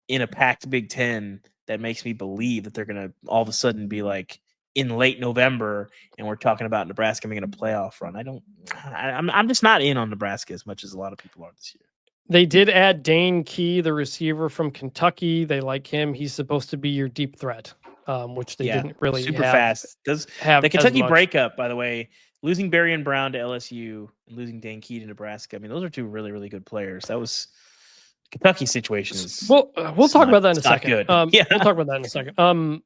in a packed Big Ten that makes me believe that they're going to all of a sudden be like in late November and we're talking about Nebraska making a playoff run. I'm just not in on Nebraska as much as a lot of people are this year. They did add Dane Key, the receiver from Kentucky. They like him. He's supposed to be your deep threat, which they didn't really super fast. Have the Kentucky breakup, by the way, losing Berrien Brown to LSU and losing Dane Key to Nebraska. I mean, those are 2 really, really good players. That was Kentucky situation. We'll talk about that in a second. Good. We'll talk about that in a second.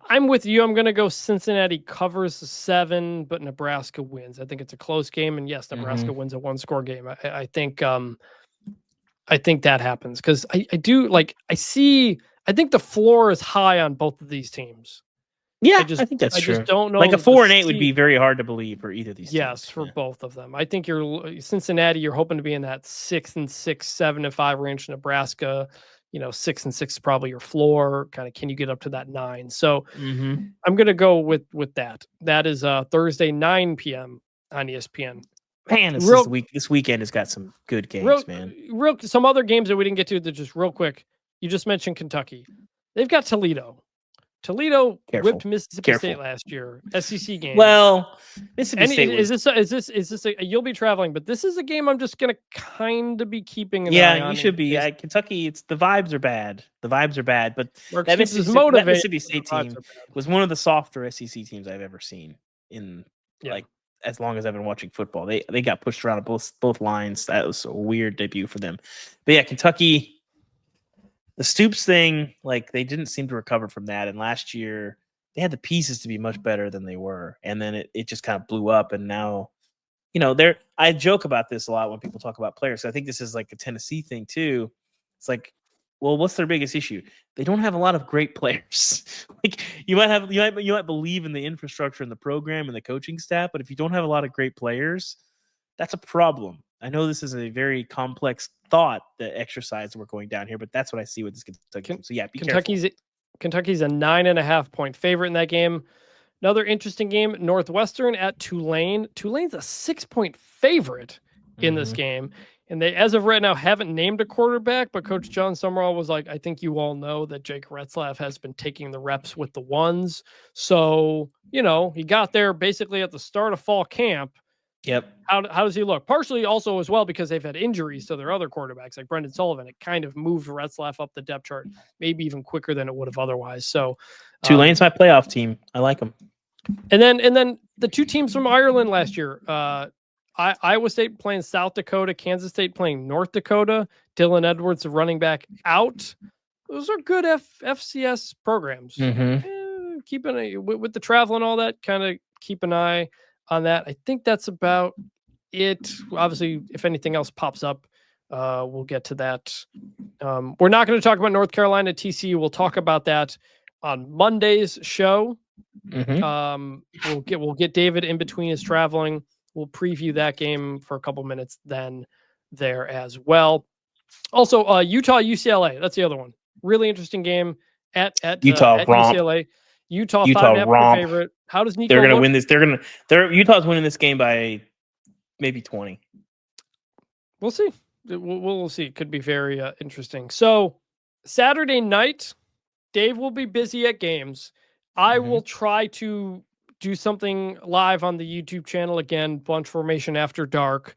I'm with you. I'm going to go Cincinnati covers the 7, but Nebraska wins. I think it's a close game, and yes, Nebraska wins a 1-score game. I think that happens because I do like I think the floor is high on both of these teams. Yeah, I think that's true. Just don't know. Like a 4-8 would be very hard to believe for either of these. Yes, teams. for both of them. I think you're Cincinnati. You're hoping to be in that 6-6, 7-5 range. Nebraska, 6-6 is probably your floor. Kind of, can you get up to that 9? So I'm gonna go with that. That is Thursday 9 p.m. on ESPN. Man, this weekend has got some good games, man. Some other games that we didn't get to. That just real quick. You just mentioned Kentucky. They've got Toledo. Toledo whipped Mississippi State last year. SEC game. Well, Mississippi State is this you'll be traveling, but this is a game I'm just gonna kind of be keeping an eye on. You should be. Kentucky, the vibes are bad. But that Mississippi State team was one of the softer SEC teams I've ever seen in as long as I've been watching football. They got pushed around both lines. That was a weird debut for them. But yeah, Kentucky. The Stoops thing, like they didn't seem to recover from that. And last year they had the pieces to be much better than they were. And then it just kind of blew up. And now, I joke about this a lot when people talk about players. So I think this is like a Tennessee thing too. It's like, well, what's their biggest issue? They don't have a lot of great players. Like you might believe in the infrastructure and the program and the coaching staff, but if you don't have a lot of great players, that's a problem. I know this is a very complex thought, the exercise we're going down here, but that's what I see with this Kentucky game. So yeah, Kentucky's a 9.5 point favorite in that game. Another interesting game, Northwestern at Tulane. Tulane's a 6-point favorite in this game. And they, as of right now, haven't named a quarterback, but Coach John Summerall was like, I think you all know that Jake Retzlaff has been taking the reps with the ones. So, he got there basically at the start of fall camp. Yep. How does he look? Partially also as well because they've had injuries to their other quarterbacks like Brendan Sullivan. It kind of moved Retzlaff up the depth chart, maybe even quicker than it would have otherwise. So Tulane's my playoff team. I like them. And then the two teams from Ireland last year, Iowa State playing South Dakota, Kansas State playing North Dakota. Dylan Edwards, the running back, out. Those are good FCS programs. Keeping with the travel and all that, kind of keep an eye on that. I think that's about it. Obviously, if anything else pops up, we'll get to that. We're not going to talk about North Carolina TCU. We'll talk about that on Monday's show. We'll get David in between his traveling. We'll preview that game for a couple minutes then there as well. Also, Utah UCLA. That's the other one. Really interesting game at Utah at romp. UCLA. Utah 5.5 favorite. How does Nico? They're going to win this. Utah's winning this game by maybe 20. We'll see. We'll see. It could be very interesting. So Saturday night, Dave will be busy at games. I will try to do something live on the YouTube channel again. Bunch Formation After Dark.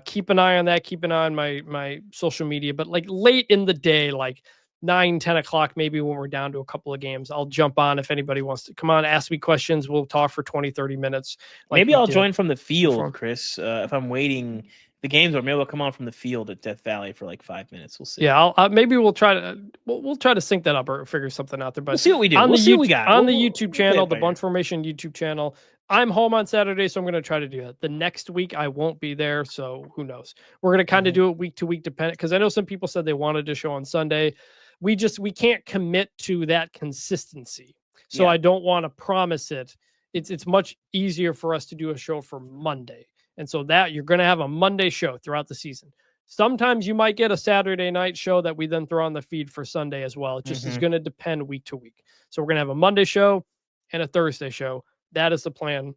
Keep an eye on that. Keep an eye on my social media. But like late in the day, like 9-10 o'clock, maybe when we're down to a couple of games, I'll jump on if anybody wants to come on, ask me questions. We'll talk for 20-30 minutes. Maybe I'll join from the field, Chris. If I'm waiting the games, or maybe I'll come on from the field at Death Valley for like 5 minutes. We'll see. Yeah, maybe we'll try to sync that up or figure something out there. But we'll see what we do. On the YouTube channel, the Bunch Formation YouTube channel. I'm home on Saturday, so I'm going to try to do that. The next week I won't be there, so who knows? We're going to kind of do it week to week, dependent. Because I know some people said they wanted to show on Sunday. We can't commit to that consistency. So I don't want to promise it. It's much easier for us to do a show for Monday. And so that you're going to have a Monday show throughout the season. Sometimes you might get a Saturday night show that we then throw on the feed for Sunday as well. It just is going to depend week to week. So we're going to have a Monday show and a Thursday show. That is the plan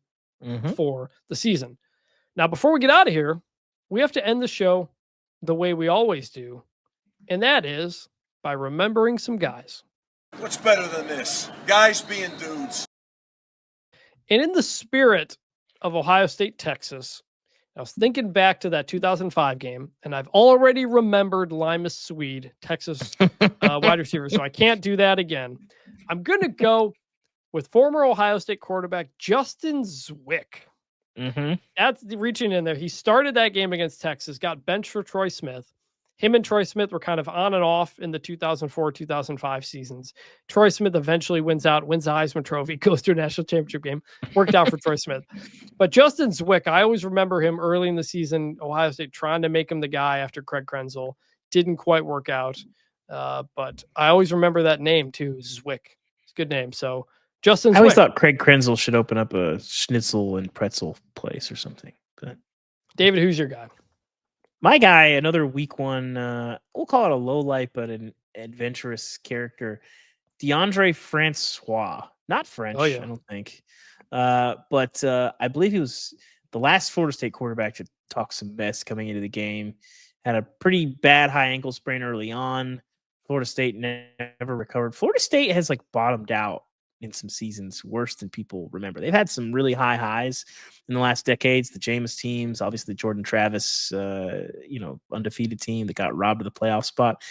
for the season. Now, before we get out of here, we have to end the show the way we always do. And that is by remembering some guys. What's better than this? Guys being dudes. And in the spirit of Ohio State, Texas, I was thinking back to that 2005 game, and I've already remembered Limas Swede, Texas wide receiver, so I can't do that again. I'm going to go with former Ohio State quarterback Justin Zwick. That's reaching in there. He started that game against Texas, got benched for Troy Smith. Him and Troy Smith were kind of on and off in the 2004-2005 seasons. Troy Smith eventually wins the Heisman Trophy, goes to a national championship game. Worked out for Troy Smith. But Justin Zwick, I always remember him early in the season, Ohio State trying to make him the guy after Craig Krenzel. Didn't quite work out. But I always remember that name too, Zwick. It's a good name. So Justin Zwick. I always thought Craig Krenzel should open up a schnitzel and pretzel place or something. But David, who's your guy? my guy, another week one, we'll call it a low light, but an adventurous character, DeAndre Francois. Not French, Oh, yeah. I don't think. But I believe he was the last Florida State quarterback to talk some mess coming into the game. Had a pretty bad high ankle sprain early on. Florida State never recovered. Florida State has like bottomed out in some seasons worse than people remember. They've had some really high highs in the last decades. The Jameis teams, obviously the Jordan Travis, undefeated team that got robbed of the playoff spot.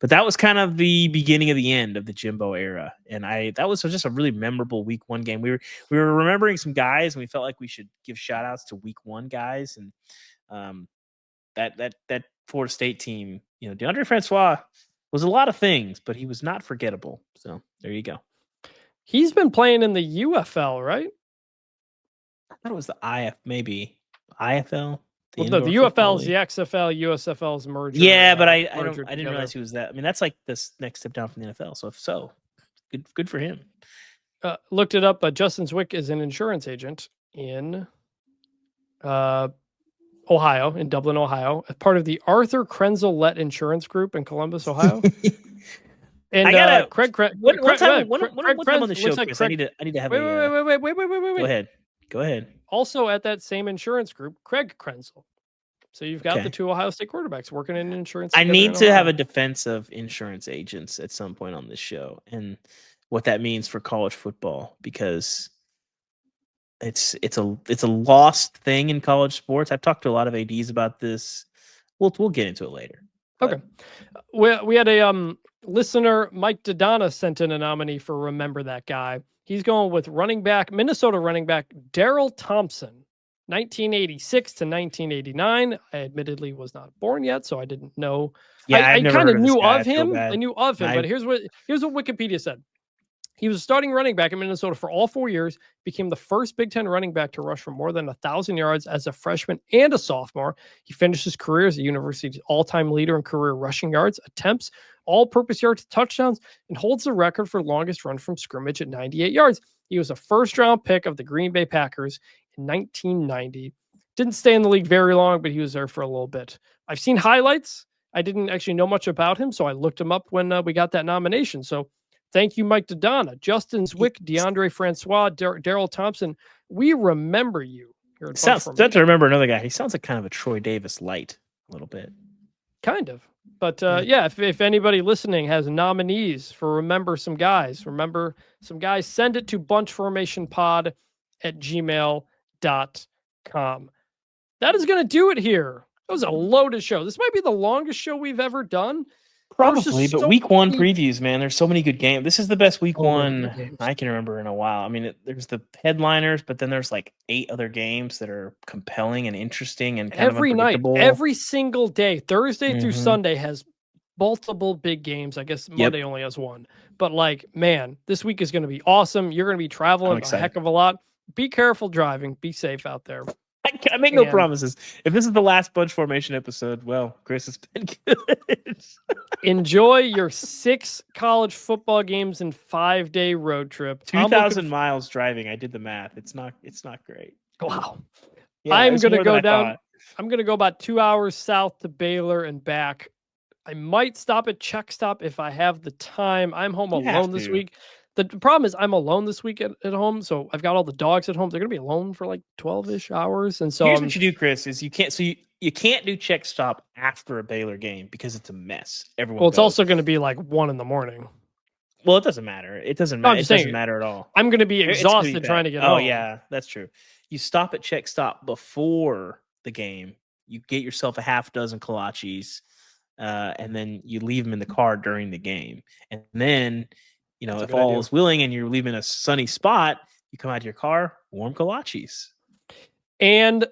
But that was kind of the beginning of the end of the Jimbo era. And that was just a really memorable week one game. We were remembering some guys, and we felt like we should give shout outs to week one guys. And that Florida State team, DeAndre Francois was a lot of things, but he was not forgettable. So there you go. He's been playing in the UFL, right? I thought it was the maybe IFL. The UFL is the XFL, USFL's merger. Yeah, but I merger didn't together. realize he was that. I mean, that's like this next step down from the NFL. So if so, good for him. Looked it up. Justin Zwick is an insurance agent in Ohio, in Dublin, Ohio, as part of the Arthur Krenzel-led insurance group in Columbus, Ohio. And I gotta Craig one time on the show, Chris, I need to have wait. Go ahead. Also at that same insurance group, Craig Krenzel. So you've got the two Ohio State quarterbacks working in insurance. I need to have a defense of insurance agents at some point on this show and what that means for college football, because it's a lost thing in college sports. I've talked to a lot of ADs about this. We'll get into it later. Okay. We had a listener, Mike Dodonna, sent in a nominee for Remember That Guy. He's going with Minnesota running back Daryl Thompson, 1986 to 1989. I admittedly was not born yet, so I didn't know. Yeah, I kind of knew of him. I knew of him, but here's what Wikipedia said. He was a starting running back in Minnesota for all 4 years, became the first Big Ten running back to rush for more than 1,000 yards as a freshman and a sophomore. He finished his career as the university's all-time leader in career rushing yards, attempts, all-purpose yards, touchdowns, and holds the record for longest run from scrimmage at 98 yards. He was a first-round pick of the Green Bay Packers in 1990. Didn't stay in the league very long, but he was there for a little bit. I've seen highlights. I didn't actually know much about him, so I looked him up when we got that nomination. So thank you, Mike Dodonna, Justin Zwick, DeAndre Francois, Daryl Thompson. We remember you. Sounds to remember another guy. He sounds like kind of a Troy Davis light, a little bit. Kind of. But if anybody listening has nominees for remember some guys, send it to bunchformationpod@gmail.com. That is going to do it here. That was a loaded show. This might be the longest show we've ever done. Probably, but week one previews, man. There's so many good games. This is the best week one I can remember in a while. I mean, there's the headliners, but then there's like 8 other games that are compelling and interesting and kind every of night, every single day, Thursday through Sunday has multiple big games. I guess Monday only has one, but like, man, this week is going to be awesome. You're going to be traveling a heck of a lot. Be careful driving. Be safe out there. I make no promises. If this is the last Bunch Formation episode, well, Chris has been good. Enjoy your 6 college football games and 5-day road trip. 2,000 miles driving. I did the math. It's not great. Wow. Yeah, I'm going to go down. I'm going to go about 2 hours south to Baylor and back. I might stop at Check Stop if I have the time. I'm home alone this week. The problem is I'm alone this week at home, so I've got all the dogs at home. They're going to be alone for like 12-ish hours. And so here's what you do, Chris, is you can't do Check Stop after a Baylor game because it's a mess. Everyone it's also going to be like 1 a.m. Well, it doesn't matter. It doesn't matter. It doesn't matter at all. I'm going to be exhausted trying to get home. Oh, yeah, that's true. You stop at Check Stop before the game. You get yourself a half dozen kolaches, and then you leave them in the car during the game. And then, if all is willing and you're leaving a sunny spot, you come out to your car, warm kolaches. And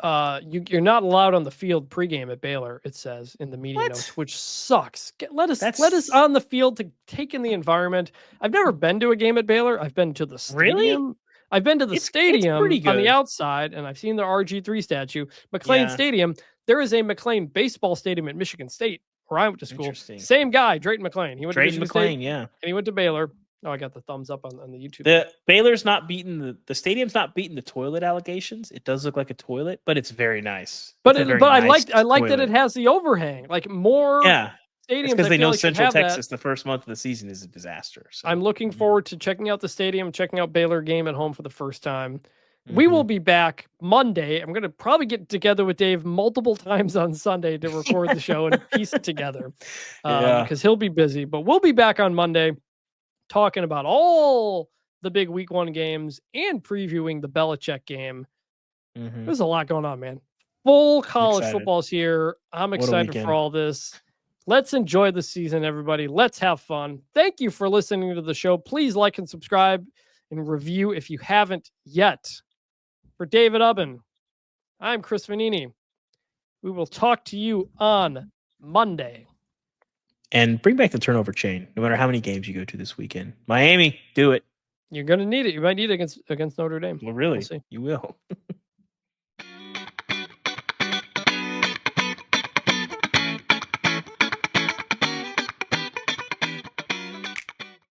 you're not allowed on the field pregame at Baylor. It says in the media notes, which sucks. Let us on the field to take in the environment. I've never been to a game at Baylor. I've been to the stadium. Really? I've been to the stadium pretty on the good. outside, and I've seen the RG3 statue. McLean Stadium. There is a McLean baseball stadium at Michigan State where I went to school. Same guy, Drayton McLean. He went to Michigan State, and he went to Baylor. Oh, I got the thumbs up on the YouTube. The Baylor's not beating the stadium's not beating the toilet allegations. It does look like a toilet, but it's very nice. But I like that it has the overhang. Like more stadiums, because they know Central Texas the first month of the season is a disaster. So. I'm looking forward to checking out the stadium, checking out Baylor game at home for the first time. We will be back Monday. I'm going to probably get together with Dave multiple times on Sunday to record the show and piece it together because he'll be busy. But we'll be back on Monday talking about all the big week 1 games and previewing the Belichick game. There's a lot going on, man. Full college football's here. I'm excited for all this. Let's enjoy the season, everybody. Let's have fun. Thank you for listening to the show. Please like and subscribe and review if you haven't yet. For David Ubben, I'm Chris Vannini. We will talk to you on Monday. And bring back the turnover chain, no matter how many games you go to this weekend. Miami, do it. You're going to need it. You might need it against Notre Dame. Well, really? We'll see. You will.